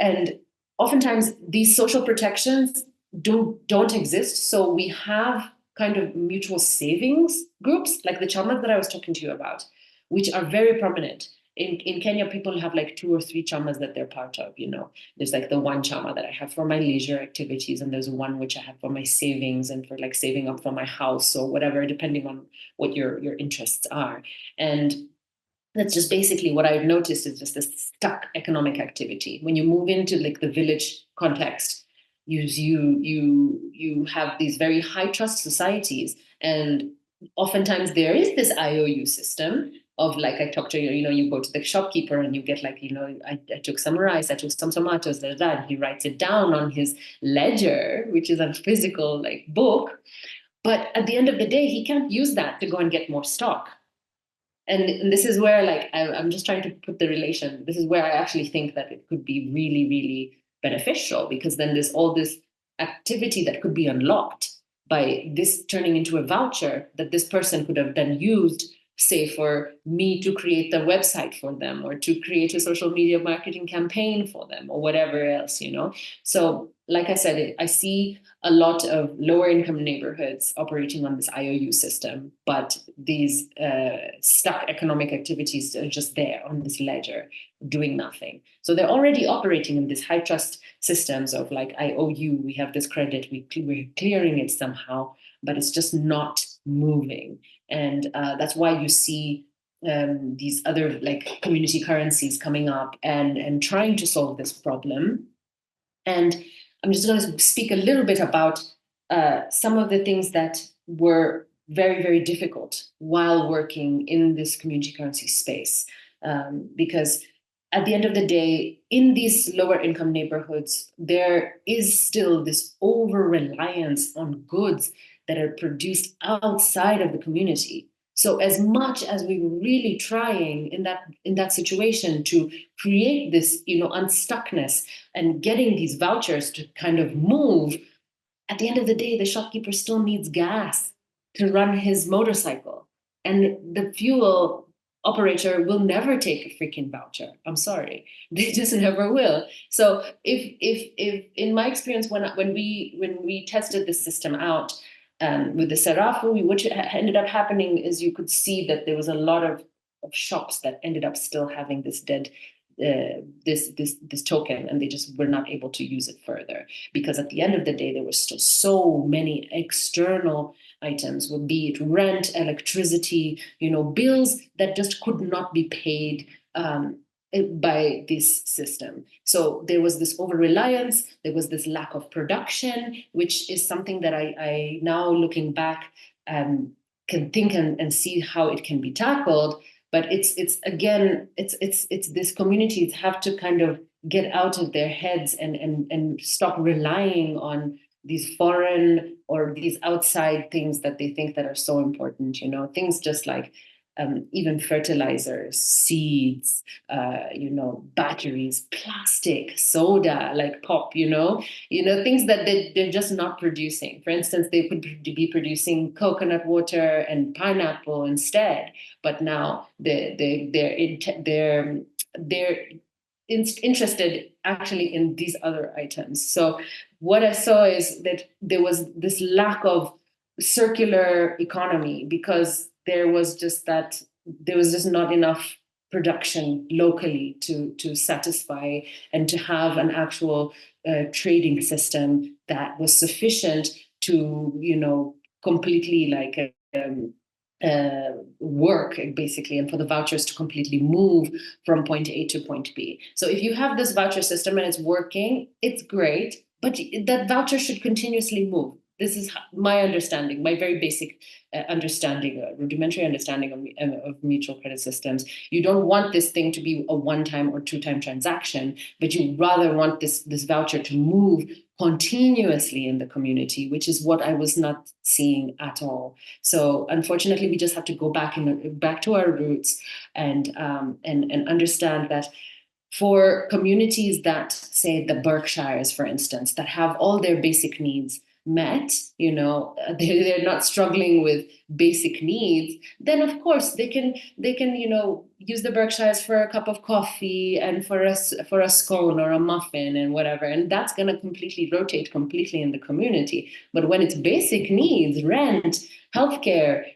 And oftentimes these social protections don't exist. So we have kind of mutual savings groups like the chamas that I was talking to you about, which are very prominent. In Kenya, people have like 2 or 3 chamas that they're part of. There's like the one chama that I have for my leisure activities, and there's one which I have for my savings and for like saving up for my house or whatever, depending on what your interests are. And that's just basically what I've noticed is just this stuck economic activity. When you move into like the village context, you have these very high trust societies, and oftentimes there is this IOU system of like, I talked to you go to the shopkeeper and you get like, I took some rice, I took some tomatoes, and he writes it down on his ledger, which is a physical like book. But at the end of the day, he can't use that to go and get more stock. And this is where like I'm just trying to put the relation. This is where I actually think that it could be really, really beneficial, because then there's all this activity that could be unlocked by this turning into a voucher that this person could have then used say, for me to create the website for them or to create a social media marketing campaign for them or whatever else, So, like I said, I see a lot of lower income neighborhoods operating on this IOU system, but these stuck economic activities are just there on this ledger doing nothing. So they're already operating in these high trust systems of like, I owe you, we have this credit, we're clearing it somehow, but it's just not moving. And that's why you see these other like community currencies coming up and trying to solve this problem. And I'm just going to speak a little bit about some of the things that were very, very difficult while working in this community currency space. Because at the end of the day, in these lower income neighborhoods, there is still this over-reliance on goods that are produced outside of the community. So as much as we were really trying in that situation to create this, unstuckness and getting these vouchers to kind of move, at the end of the day, the shopkeeper still needs gas to run his motorcycle. And the fuel operator will never take a freaking voucher. I'm sorry, they just never will. So if in my experience, when we tested the system out, with the Sarafu, what ended up happening is you could see that there was a lot of shops that ended up still having this dead this token, and they just were not able to use it further, because at the end of the day there were still so many external items, would be it rent, electricity, bills that just could not be paid by this system. So there was this over-reliance, there was this lack of production, which is something that I now looking back can think and see how it can be tackled. But it's this communities have to kind of get out of their heads and stop relying on these foreign or these outside things that they think that are so important, things just like even fertilizers, seeds, batteries, plastic, soda, like pop, things that they're just not producing. For instance, they could be producing coconut water and pineapple instead, but now they're interested actually in these other items. So what I saw is that there was this lack of circular economy, because there was just not enough production locally to satisfy and to have an actual trading system that was sufficient to completely like work basically, and for the vouchers to completely move from point A to point B. So if you have this voucher system and it's working, it's great, but that voucher should continuously move. This is my understanding, my very basic understanding, rudimentary understanding of mutual credit systems. You don't want this thing to be a one-time or two-time transaction, but you rather want this voucher to move continuously in the community, which is what I was not seeing at all. So unfortunately, we just have to go back to our roots and understand that for communities that, say, the Berkshires, for instance, that have all their basic needs met, they're not struggling with basic needs, then of course they can use the Berkshires for a cup of coffee and for a scone or a muffin and whatever, and that's going to rotate completely in the community. But when it's basic needs, rent, healthcare,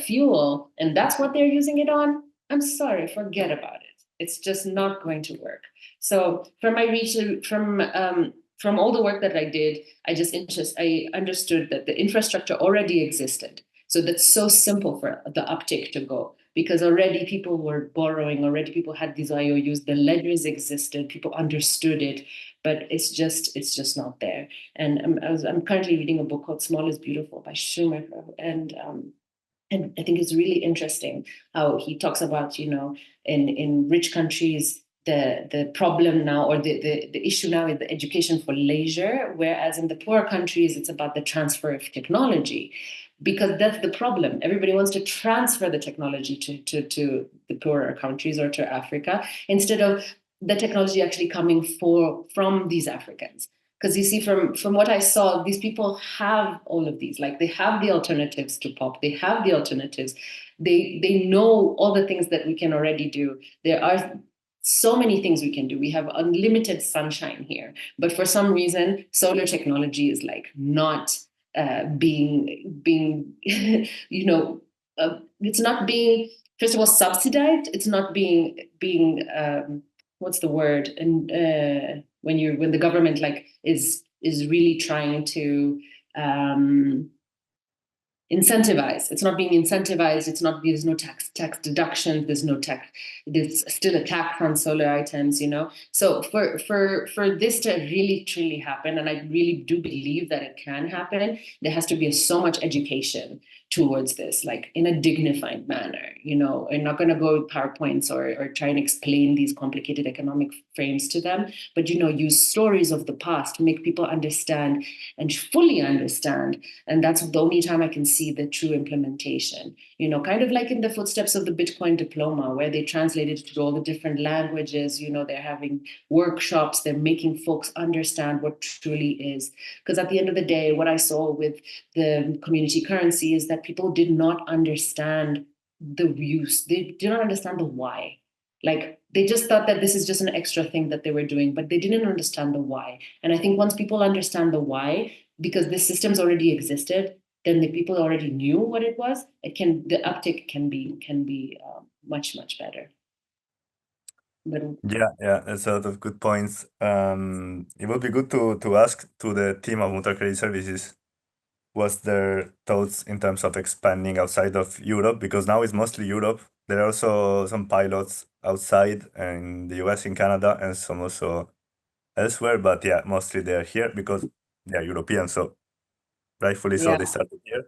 fuel, and that's what they're using it on, I'm sorry, forget about it. It's just not going to work. So from my research, from all the work that I did, I understood that the infrastructure already existed. So that's so simple for the uptake to go, because already people were borrowing, already people had these IOUs, the ledgers existed, people understood it, but it's just not there. And I'm currently reading a book called Small is Beautiful by Schumacher, and I think it's really interesting how he talks about, in rich countries, the problem now, or the issue now, is the education for leisure, whereas in the poorer countries, it's about the transfer of technology, because that's the problem. Everybody wants to transfer the technology to the poorer countries or to Africa, instead of the technology actually coming from these Africans. Because you see, from what I saw, these people have all of these. Like, they have the alternatives to pop. They have the alternatives. They know all the things that we can already do. There are so many things we can do. We have unlimited sunshine here. But for some reason, solar technology is like not being you know, it's not being, first of all, subsidized. It's not being what's the word? And when the government like is really trying to incentivize. It's not being incentivized. It's not, there's no tax deduction. There's no tax. There's still a tax on solar items, you know. So for this to really truly happen, and I really do believe that it can happen, there has to be so much education towards this, like in a dignified manner, you know. I'm not going to go with PowerPoints or try and explain these complicated economic frames to them, but, you know, use stories of the past to make people understand and fully understand. And that's the only time I can see the true implementation, you know, kind of like in the footsteps of the Bitcoin diploma, where they translated it to all the different languages, you know, they're having workshops, they're making folks understand what truly is. Because at the end of the day, what I saw with the community currency is that people did not understand the use. They did not understand the why. Like, they just thought that this is just an extra thing that they were doing, but they didn't understand the why. And I think once people understand the why, because the systems already existed, then the people already knew what it was, the uptick can be much better. But Yeah, that's a lot of good points. It would be good to ask to the team of Mutual Credit Services what's their thoughts in terms of expanding outside of Europe, because now it's mostly Europe. There are also some pilots outside in the US, in Canada, and some also elsewhere. But yeah, mostly they're here because they're European, so rightfully so yeah, they started here.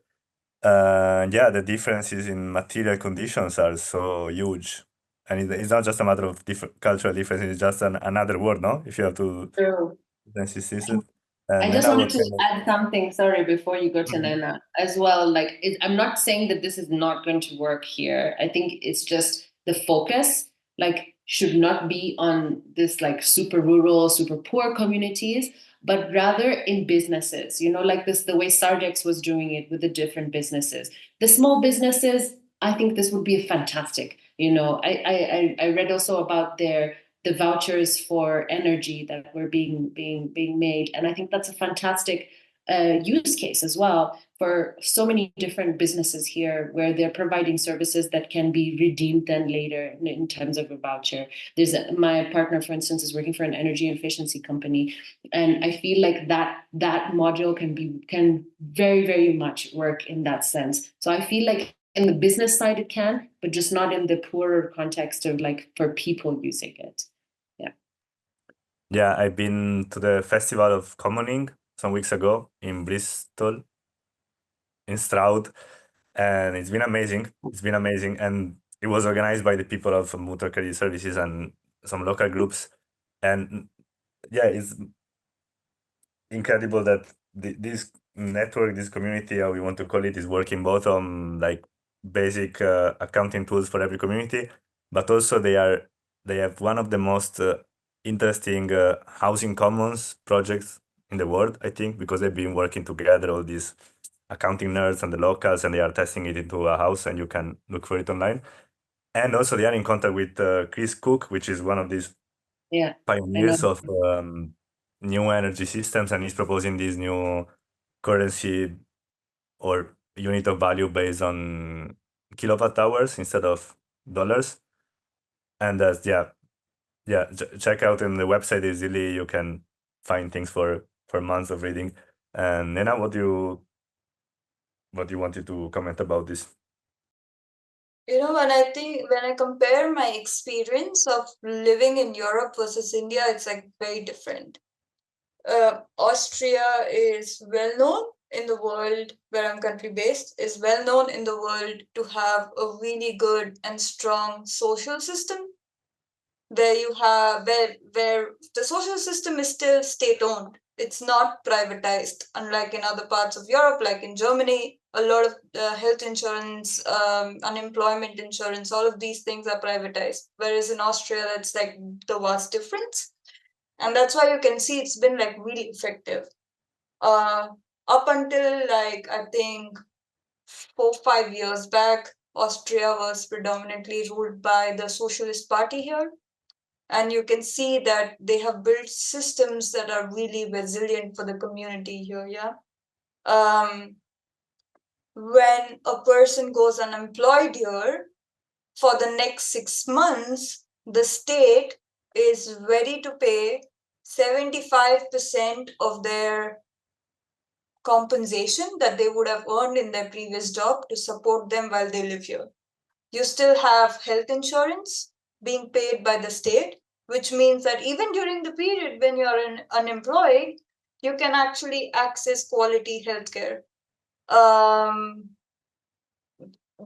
Yeah, the differences in material conditions are so huge. And it's not just a matter of cultural differences, it's just another word, no? If you have to true. differentiate it. And I then just I wanted would to kind of, add something, sorry, before you go to Nena as well. Like, I'm not saying that this is not going to work here. I think it's just the focus, like, should not be on this like super rural, super poor communities, but rather in businesses, you know, like this, the way Sardex was doing it with the different businesses. The small businesses, I think this would be fantastic. You know, I read also about the vouchers for energy that were being made, and I think that's a fantastic use case as well for so many different businesses here, where they're providing services that can be redeemed then later in terms of a voucher. My partner, for instance, is working for an energy efficiency company, and I feel like that module can very, very much work in that sense. So I feel like in the business side it can, but just not in the poorer context of like for people using it. yeah, I've been to the Festival of Commoning some weeks ago in Bristol, in Stroud, and it's been amazing. It's been amazing, and it was organized by the people of Mutual Credit Services and some local groups. And yeah, it's incredible that this network, this community, how we want to call it, is working both on like basic accounting tools for every community, but also they have one of the most interesting housing commons projects in the world, I think, because they've been working together, all these accounting nerds and the locals, and they are testing it into a house, and you can look for it online. And also they are in contact with Chris Cook, which is one of these Yeah, I know. pioneers of new energy systems, and he's proposing this new currency or unit of value based on kilowatt hours instead of dollars. And that's check out on the website easily. You can find things for months of reading. And Nena, what do you wanted to comment about this? You know, when I compare my experience of living in Europe versus India, it's like very different. Austria is well known in the world, where I'm country based, is well known in the world to have a really good and strong social system, where you have where the social system is still state owned. It's not privatized, unlike in other parts of Europe, like in Germany. A lot of health insurance, unemployment insurance, all of these things are privatized. Whereas in Austria, that's like the vast difference. And that's why you can see it's been like really effective. Up until like, I think 4-5 years back, Austria was predominantly ruled by the Socialist Party here. And you can see that they have built systems that are really resilient for the community here, yeah? When a person goes unemployed here, for the next 6 months, the state is ready to pay 75% of their compensation that they would have earned in their previous job to support them while they live here. You still have health insurance being paid by the state, which means that even during the period when you're unemployed, you can actually access quality healthcare.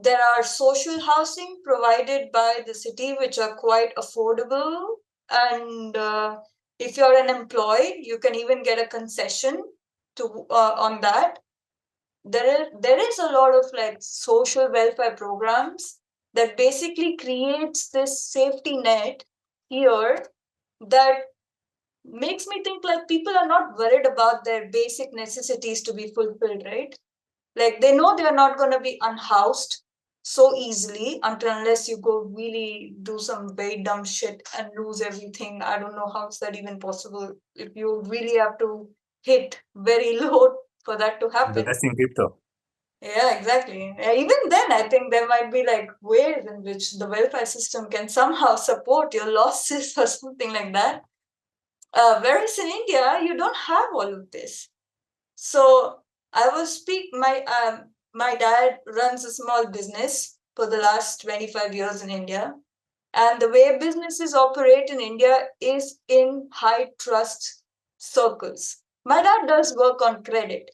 There are social housing provided by the city, which are quite affordable. And if you're unemployed, you can even get a concession on that. There is a lot of like social welfare programs that basically creates this safety net here that makes me think like people are not worried about their basic necessities to be fulfilled, right? Like they know they're not going to be unhoused so easily unless you go really do some very dumb shit and lose everything. I don't know how is that even possible if you really have to hit very low for that to happen. Invest in crypto. Yeah, exactly. Even then, I think there might be like ways in which the welfare system can somehow support your losses or something like that. Whereas in India, you don't have all of this. So I will speak. My dad runs a small business for the last 25 years in India, and the way businesses operate in India is in high trust circles. My dad does work on credit.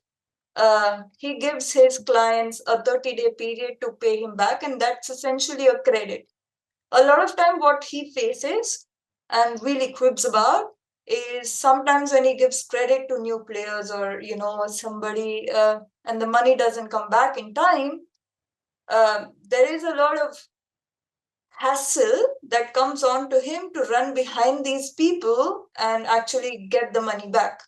He gives his clients a 30-day period to pay him back, and that's essentially a credit. A lot of time what he faces and really quibs about is sometimes when he gives credit to new players or somebody and the money doesn't come back in time, there is a lot of hassle that comes on to him to run behind these people and actually get the money back,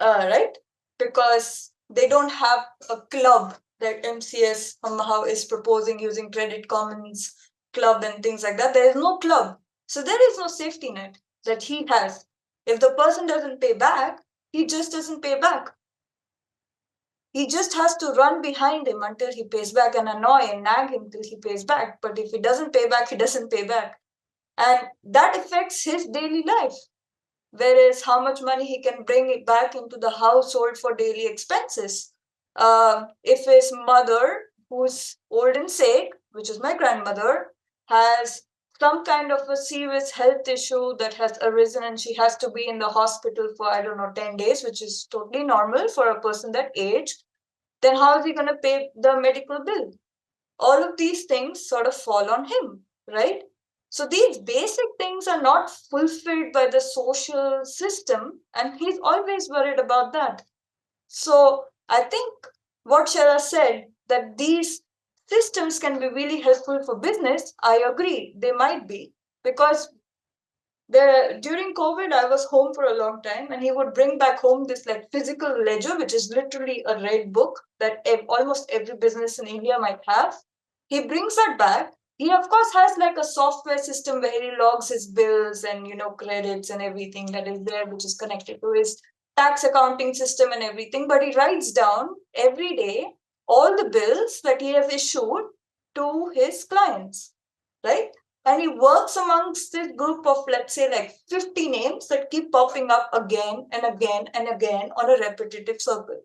right? Because they don't have a club that MCS somehow is proposing using Credit Commons club and things like that. There is no club. So there is no safety net that he has. If the person doesn't pay back, he just doesn't pay back. He just has to run behind him until he pays back and annoy and nag him till he pays back. But if he doesn't pay back, he doesn't pay back. And that affects his daily life. Whereas how much money he can bring it back into the household for daily expenses. If his mother, who's old and sick, which is my grandmother, has some kind of a serious health issue that has arisen and she has to be in the hospital for, 10 days, which is totally normal for a person that age, then how is he going to pay the medical bill? All of these things sort of fall on him, right? So these basic things are not fulfilled by the social system, and he's always worried about that. So I think what Shaila said, that these systems can be really helpful for business, I agree, they might be. Because during COVID, I was home for a long time, and he would bring back home this like physical ledger, which is literally a red book that almost every business in India might have. He brings that back. He of course has like a software system where he logs his bills and credits and everything that is there, which is connected to his tax accounting system and everything. But he writes down every day all the bills that he has issued to his clients, right? And he works amongst this group of, let's say, like 50 names that keep popping up again and again and again on a repetitive circle.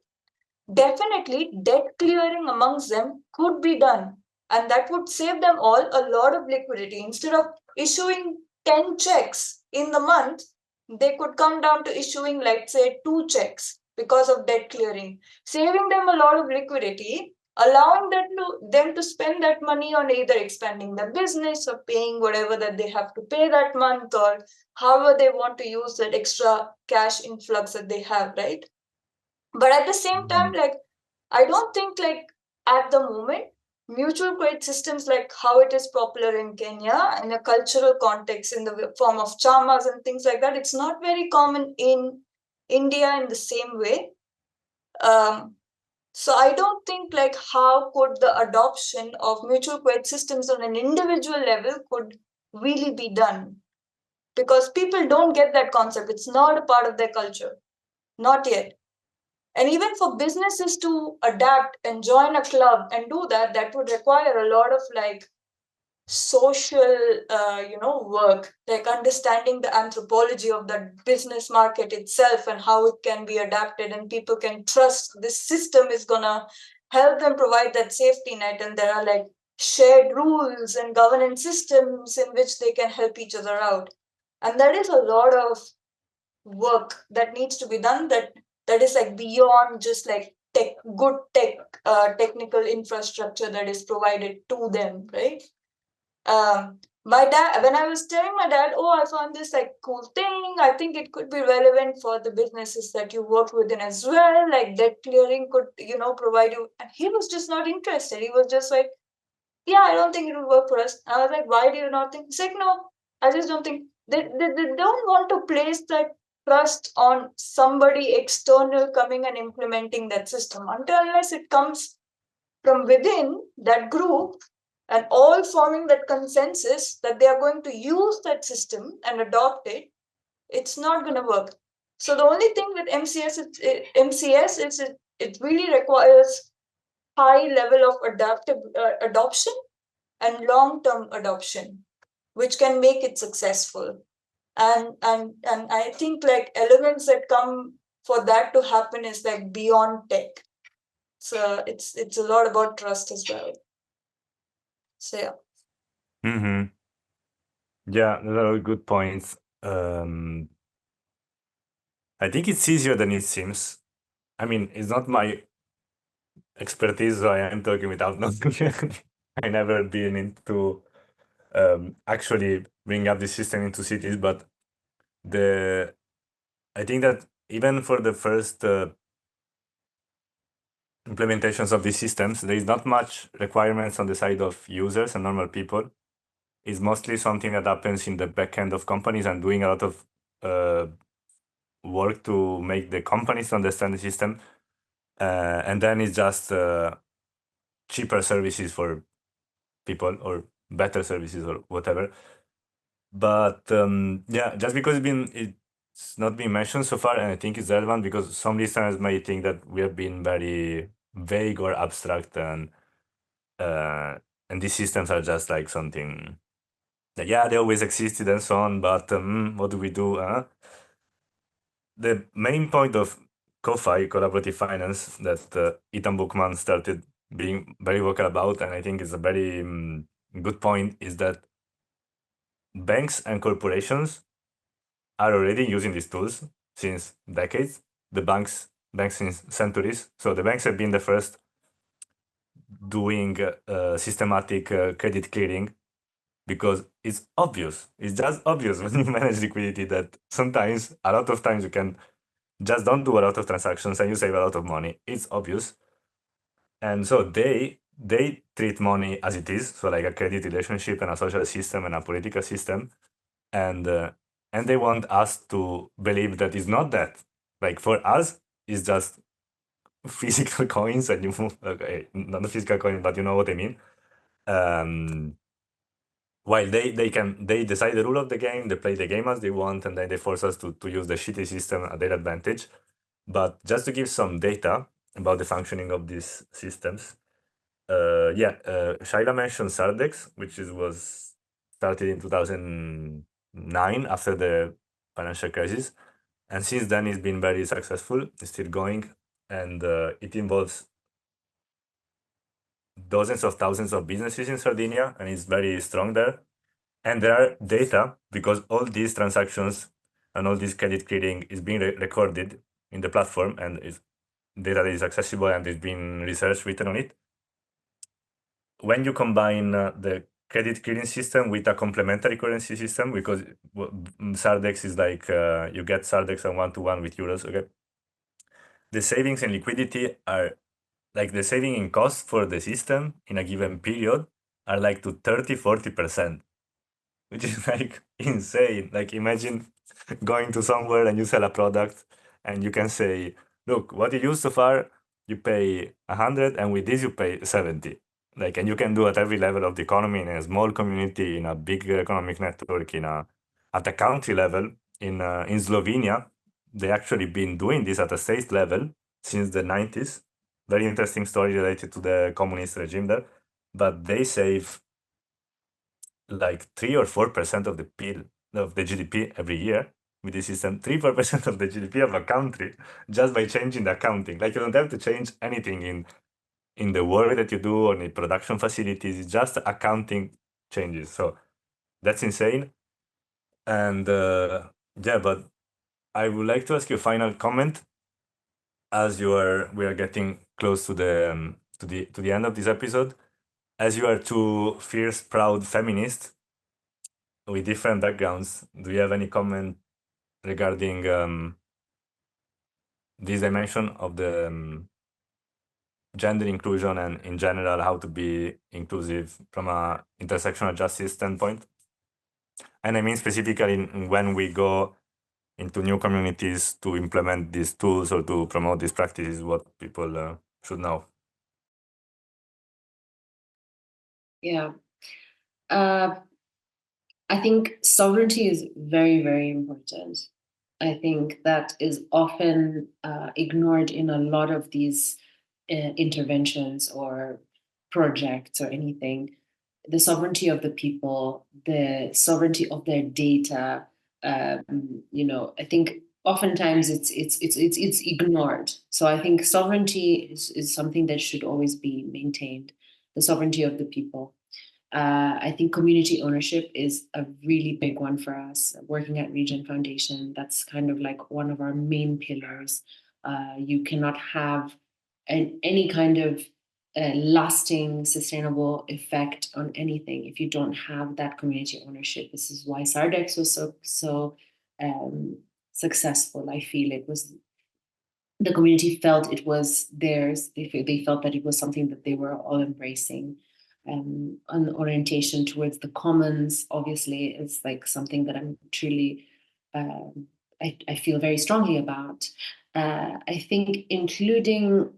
Definitely, debt clearing amongst them could be done. And that would save them all a lot of liquidity. Instead of issuing 10 checks in the month, they could come down to issuing, let's say, 2 checks because of debt clearing, saving them a lot of liquidity, allowing them to spend that money on either expanding their business or paying whatever that they have to pay that month, or however they want to use that extra cash influx that they have, right? But at the same time, like, I don't think like at the moment mutual credit systems like how it is popular in Kenya in a cultural context in the form of chamas and things like that, it's not very common in India in the same way. So I don't think like how could the adoption of mutual credit systems on an individual level could really be done, because people don't get that concept. It's not a part of their culture, not yet. And even for businesses to adapt and join a club and do that, that would require a lot of like social work, like understanding the anthropology of the business market itself and how it can be adapted, and people can trust this system is gonna help them provide that safety net, and there are like shared rules and governance systems in which they can help each other out. And that is a lot of work that needs to be done, that is like beyond just like technical infrastructure that is provided to them, right? My dad, when I was telling my dad, oh, I found this like cool thing, I think it could be relevant for the businesses that you work within as well, like debt clearing could, provide you. And he was just not interested. He was just like, yeah, I don't think it will work for us. And I was like, why do you not think? He's like, no, I just don't think. They don't want to place that trust on somebody external coming and implementing that system until unless it comes from within that group and all forming that consensus that they are going to use that system and adopt it. It's not going to work. So the only thing with MCS is it really requires high level of adoption and long-term adoption, which can make it successful. And I think like elements that come for that to happen is like beyond tech. So it's a lot about trust as well. So yeah. Mm-hmm. Yeah, those are all good points. I think it's easier than it seems. I mean, it's not my expertise, so I am talking without knowing. I never been into actually bring up the system into cities, but I think that even for the first implementations of these systems, there is not much requirements on the side of users and normal people. It's mostly something that happens in the back end of companies and doing a lot of work to make the companies understand the system. And then it's just cheaper services for people or better services or whatever. But yeah, just because it's not been mentioned so far, and I think it's relevant because some listeners may think that we have been very vague or abstract, and these systems are just like something that, yeah, they always existed and so on, but what do we do? The main point of CoFi, collaborative finance, that Ethan Bookman started being very vocal about, and I think it's a very good point, is that banks and corporations are already using these tools since decades. The banks since centuries. So the banks have been the first doing systematic credit clearing, because it's obvious. It's just obvious when you manage liquidity that sometimes, a lot of times, you can just don't do a lot of transactions and you save a lot of money. It's obvious. And so they treat money as it is, so like a credit relationship and a social system and a political system, and they want us to believe that it's not that. Like for us, it's just physical coins, and you move. Okay, not the physical coin, but you know what I mean. While they decide the rule of the game, they play the game as they want, and then they force us to use the shitty system at their advantage. But just to give some data about the functioning of these systems, Shaila mentioned Sardex, which was started in 2009 after the financial crisis, and since then it's been very successful. It's still going, and it involves dozens of thousands of businesses in Sardinia, and it's very strong there. And there are data, because all these transactions and all this credit clearing is being recorded in the platform, and is data that is accessible and there's been research written on it. When you combine the credit clearing system with a complementary currency system, because Sardex is like you get Sardex and one-to-one with euros. Okay, the savings and liquidity are like the saving in cost for the system in a given period are like to 30-40%, which is like insane. Like imagine going to somewhere and you sell a product and you can say, look, what you use so far, you pay 100, and with this you pay 70. Like, and you can do at every level of the economy, in a small community, in a big economic network, at a country level. In Slovenia, they actually been doing this at a state level since the 90s. Very interesting story related to the communist regime there, but they save like 3 or 4% of the GDP every year with this system. 3-4% of the GDP of a country just by changing the accounting. Like you don't have to change anything in the work that you do or in the production facilities. It's just accounting changes. So that's insane. And yeah, but I would like to ask you a final comment as we are getting close to the end of this episode. As you are two fierce, proud feminists with different backgrounds, do you have any comment regarding this dimension of the gender inclusion and in general how to be inclusive from a intersectional justice standpoint? And I mean specifically when we go into new communities to implement these tools or to promote these practices, what people should know. Yeah. I think sovereignty is very, very important. I think that is often ignored in a lot of these interventions or projects or anything. The sovereignty of the people, the sovereignty of their data. I think oftentimes it's ignored. So I think sovereignty is something that should always be maintained. The sovereignty of the people. I think community ownership is a really big one for us. Working at Regen Foundation, that's kind of like one of our main pillars. You cannot have any kind of lasting, sustainable effect on anything if you don't have that community ownership. This is why Sardex was so successful. I feel it was the community felt it was theirs. They felt that it was something that they were all embracing. An orientation towards the commons, obviously, is like something that I'm truly, I feel very strongly about. I think including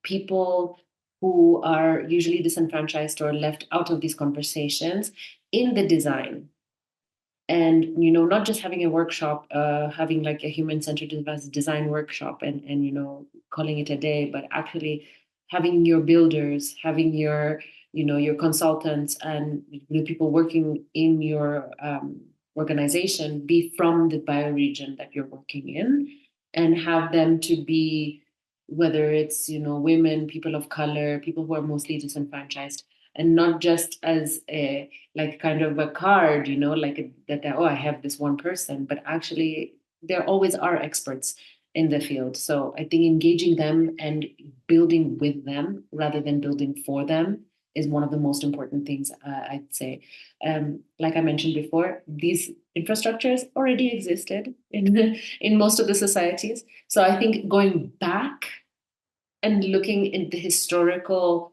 people who are usually disenfranchised or left out of these conversations in the design. And not just having a workshop, having like a human-centered design workshop and calling it a day, but actually having your builders, having your your consultants and the people working in your organization be from the bioregion that you're working in, and have them to be, whether it's women, people of color, people who are mostly disenfranchised, and not just as a like kind of a card, oh, I have this one person, but actually there always are experts in the field. So I think engaging them and building with them rather than building for them is one of the most important things, I'd say. Like I mentioned before, these infrastructures already existed in most of the societies. So I think going back and looking at the historical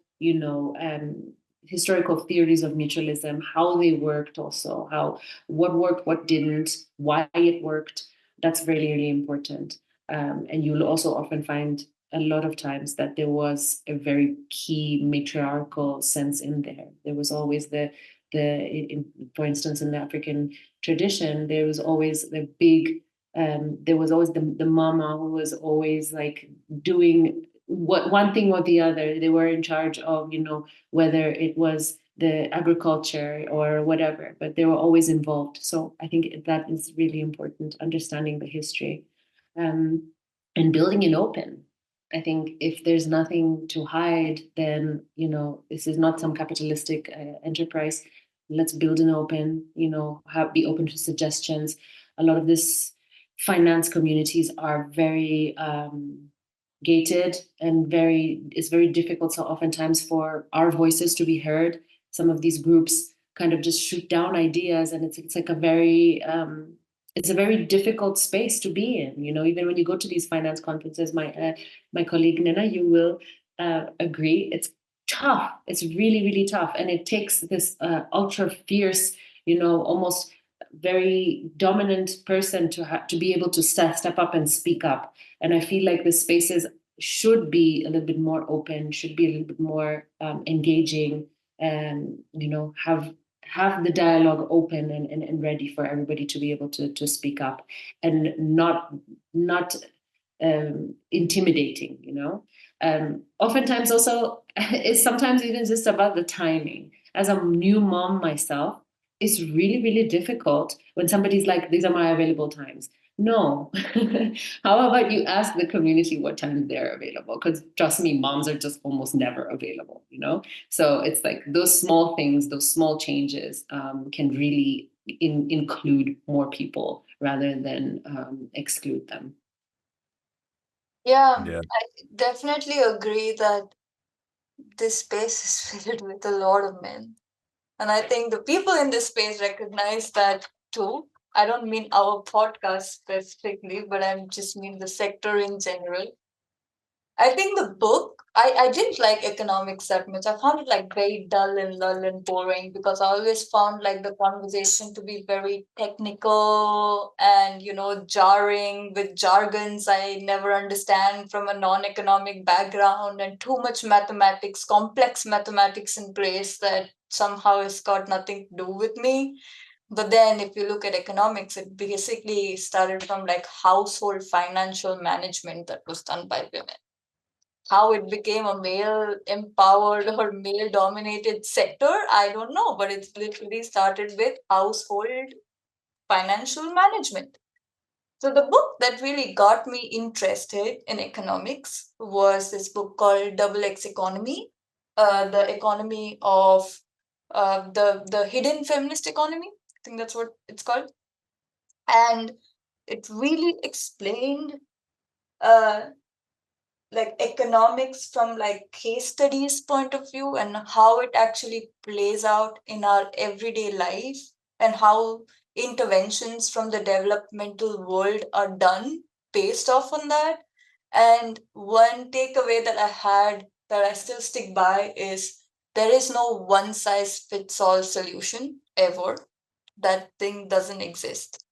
theories of mutualism, how they worked, also what worked, what didn't, why it worked. That's really, really important. And you'll also often find a lot of times that there was a very key matriarchal sense in there. There was always for instance, in the African tradition, there was always the big, there was always the mama who was always like doing one thing or the other. They were in charge of, whether it was the agriculture or whatever, but they were always involved. So I think that is really important, understanding the history and building it open. I think if there's nothing to hide, then, this is not some capitalistic enterprise. Let's build an open, be open to suggestions. A lot of this finance communities are very gated and it's very difficult. So oftentimes for our voices to be heard, some of these groups kind of just shoot down ideas, and it's like a very difficult space to be in. Even when you go to these finance conferences, my colleague Nena, you will agree. It's tough. It's really, really tough. And it takes this ultra fierce, almost very dominant person to be able to step up and speak up. And I feel like the spaces should be a little bit more open, should be a little bit more engaging, and have the dialogue open and ready for everybody to be able to speak up, and not intimidating. Oftentimes also it's sometimes even just about the timing. As a new mom myself, it's really, really difficult when somebody's like, these are my available times. No. How about you ask the community what time they're available? Because trust me, moms are just almost never available, So it's like those small things, those small changes can really include more people rather than exclude them. Yeah, Yeah. I definitely agree that this space is filled with a lot of men. And I think the people in this space recognize that too. I don't mean our podcast specifically, but I just mean the sector in general. I think the book, I didn't like economics that much. I found it like very dull and boring, because I always found like the conversation to be very technical and, jarring with jargons I never understand from a non-economic background, and too much mathematics, complex mathematics in place that somehow has got nothing to do with me. But then if you look at economics, it basically started from like household financial management that was done by women. How it became a male empowered or male dominated sector, I don't know, but it's literally started with household financial management. So the book that really got me interested in economics was this book called Double X Economy, the economy of the hidden feminist economy. I think that's what it's called. And it really explained uh, like economics from like case studies point of view, and how it actually plays out in our everyday life, and how interventions from the developmental world are done based off on that. And one takeaway that I had that I still stick by is there is no one size fits all solution ever. That thing doesn't exist.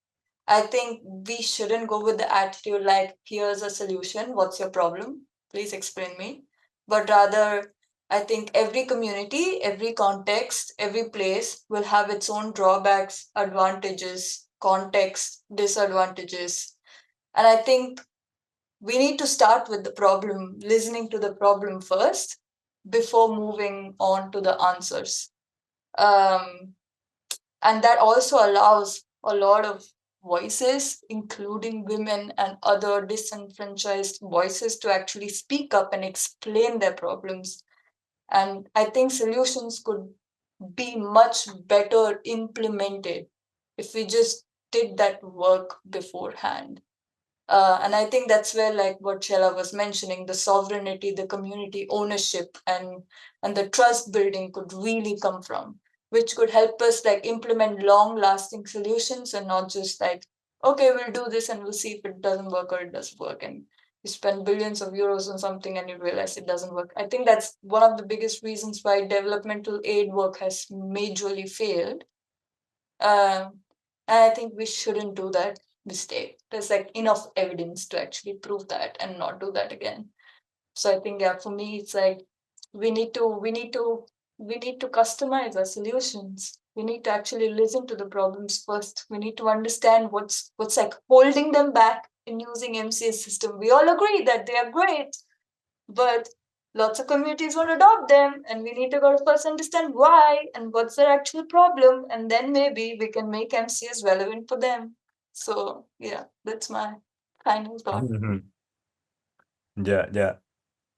I think we shouldn't go with the attitude like, here's a solution, what's your problem? Please explain me. But rather, I think every community, every context, every place will have its own drawbacks, advantages, context, disadvantages. And I think we need to start with the problem, listening to the problem first before moving on to the answers. And that also allows a lot of voices, including women and other disenfranchised voices, to actually speak up and explain their problems. And I think solutions could be much better implemented if we just did that work beforehand. And I think that's where, like what Shaila was mentioning, the sovereignty, the community ownership, and the trust building could really come from, which could help us like implement long-lasting solutions, and not just like, okay, we'll do this and we'll see if it doesn't work or it does work, and you spend billions of euros on something and you realize it doesn't work. I think that's one of the biggest reasons why developmental aid work has majorly failed. And I think we shouldn't do that mistake. There's like enough evidence to actually prove that and not do that again. So I think, yeah, for me, it's like we need to customize our solutions. We need to actually listen to the problems first. We need to understand what's like holding them back in using MCS system. We all agree that they are great, but lots of communities won't adopt them, and we need to go to first understand why and what's their actual problem, and then maybe we can make MCS relevant for them. So yeah, that's my final thought. Yeah.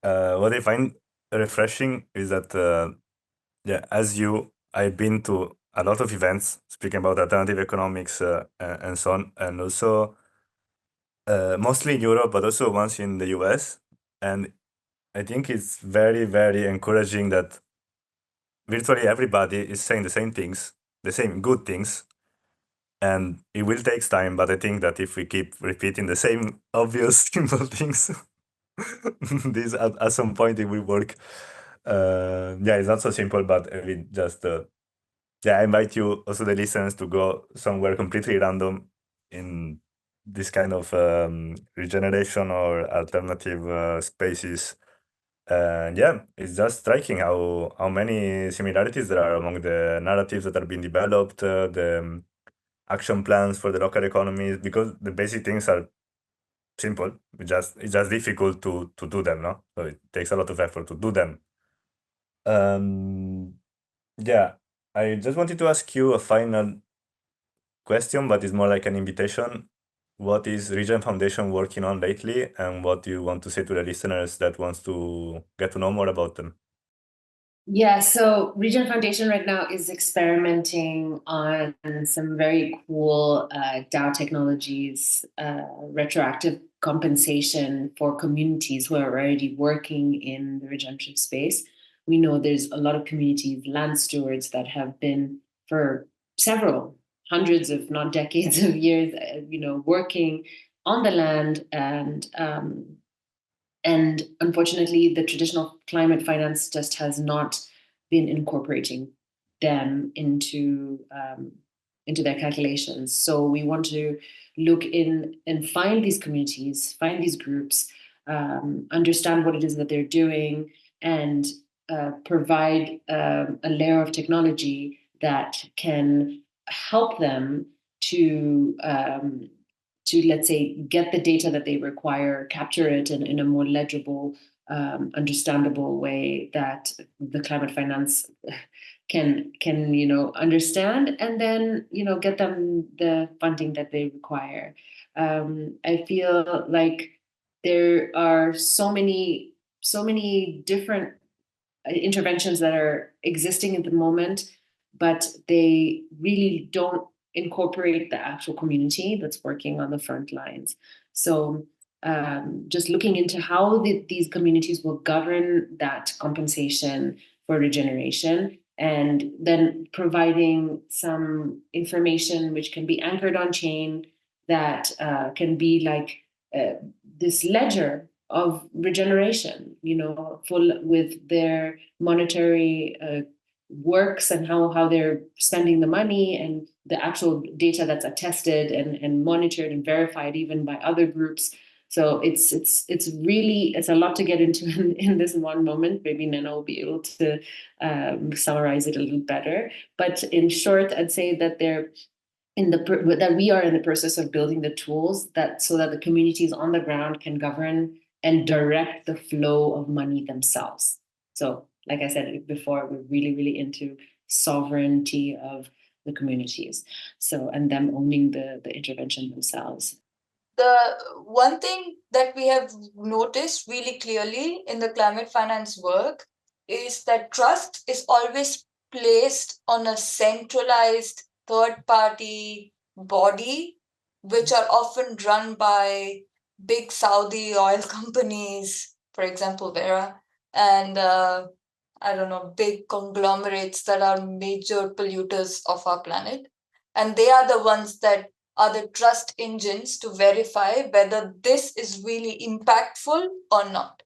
What I find refreshing is that, as I've been to a lot of events speaking about alternative economics and so on, and also mostly in Europe, but also once in the US. And I think it's very, very encouraging that virtually everybody is saying the same things, the same good things. And it will take time, but I think that if we keep repeating the same obvious, simple things, this at some point it will work. Yeah, it's not so simple, but I mean, just I invite you also the listeners to go somewhere completely random in this kind of regeneration or alternative spaces. And yeah, it's just striking how many similarities there are among the narratives that are being developed, the action plans for the local economies, because the basic things are simple. It's just difficult to do them, no? So it takes a lot of effort to do them. Yeah, I just wanted to ask you a final question, but it's more like an invitation. What is Regen Foundation working on lately, and what do you want to say to the listeners that wants to get to know more about them? Yeah, so Regen Foundation right now is experimenting on some very cool DAO technologies, retroactive compensation for communities who are already working in the regenerative space. We know there's a lot of communities, land stewards, that have been for several hundreds, if not decades of years, working on the land, and unfortunately, the traditional climate finance just has not been incorporating them into their calculations. So we want to look in and find these communities, find these groups, understand what it is that they're doing, and provide a layer of technology that can help them to let's say, get the data that they require, capture it in a more legible, understandable way that the climate finance can understand, and then get them the funding that they require. I feel like there are so many different interventions that are existing at the moment, but they really don't incorporate the actual community that's working on the front lines. So just looking into how these communities will govern that compensation for regeneration, and then providing some information which can be anchored on chain, that can be like this ledger of regeneration, full with their monetary works and how they're spending the money, and the actual data that's attested and monitored and verified even by other groups. So it's a lot to get into in this one moment. Maybe Nena will be able to summarize it a little better. But in short, I'd say that that we are in the process of building the tools so that the communities on the ground can govern and direct the flow of money themselves. So, like I said before, we're really, really into sovereignty of the communities. So, and them owning the intervention themselves. The one thing that we have noticed really clearly in the climate finance work is that trust is always placed on a centralized third-party body, which are often run by big Saudi oil companies, for example, Vera, and big conglomerates that are major polluters of our planet. And they are the ones that are the trust engines to verify whether this is really impactful or not.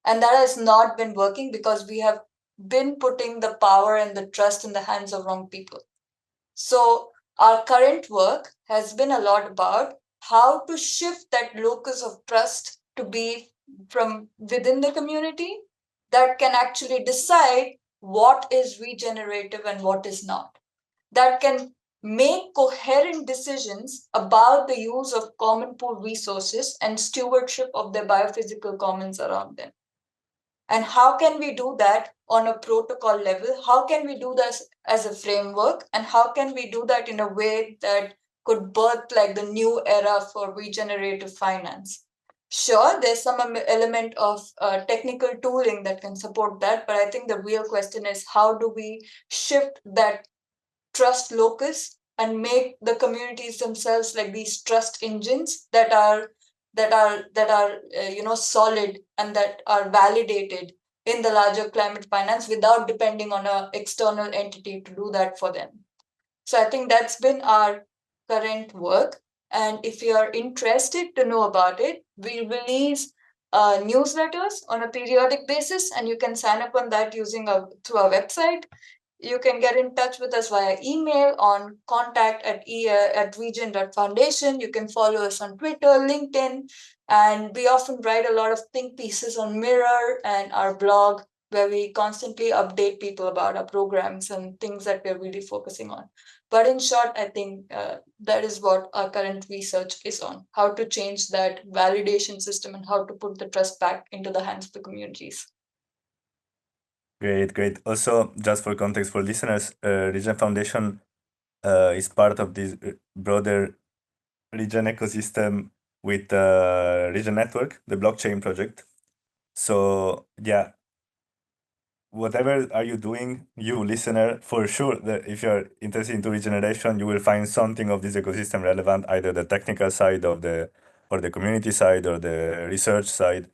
And that has not been working because we have been putting the power and the trust in the hands of wrong people. So our current work has been a lot about how to shift that locus of trust to be from within the community that can actually decide what is regenerative and what is not. That can make coherent decisions about the use of common pool resources and stewardship of the biophysical commons around them. And how can we do that on a protocol level? How can we do this as a framework? And how can we do that in a way that could birth like the new era for regenerative finance? Sure, there's some element of technical tooling that can support that, but I think the real question is how do we shift that trust locus and make the communities themselves like these trust engines that are solid and that are validated in the larger climate finance without depending on an external entity to do that for them. So I think that's been our current work. And if you are interested to know about it, we release newsletters on a periodic basis, and you can sign up on that through our website. You can get in touch with us via email on contact@at regen.foundation. You can follow us on Twitter, LinkedIn, and we often write a lot of think pieces on Mirror and our blog, where we constantly update people about our programs and things that we're really focusing on. But in short, I think that is what our current research is on: how to change that validation system and how to put the trust back into the hands of the communities. Great, great. Also, just for context for listeners, Regen Foundation is part of this broader Regen ecosystem with Regen Network, the blockchain project. So yeah, whatever are you doing, you listener, for sure that if you're interested into regeneration, you will find something of this ecosystem relevant, either the technical side of the or the community side or the research side.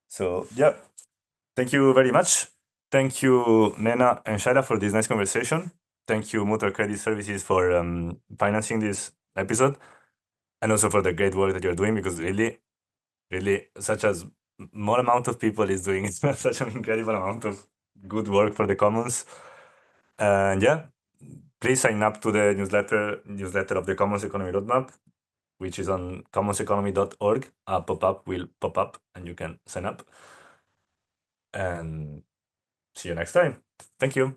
So yeah, thank you very much. Thank you, Nena and Shaila, for this nice conversation. Thank you, Mutual Credit Services, for financing this episode, and also for the great work that you're doing, because really, such a small amount of people is doing such an incredible amount of good work for the commons. And yeah, please sign up to the newsletter of the Commons Economy Roadmap, which is on commonseconomy.org. A pop-up will pop up and you can sign up. And see you next time. Thank you.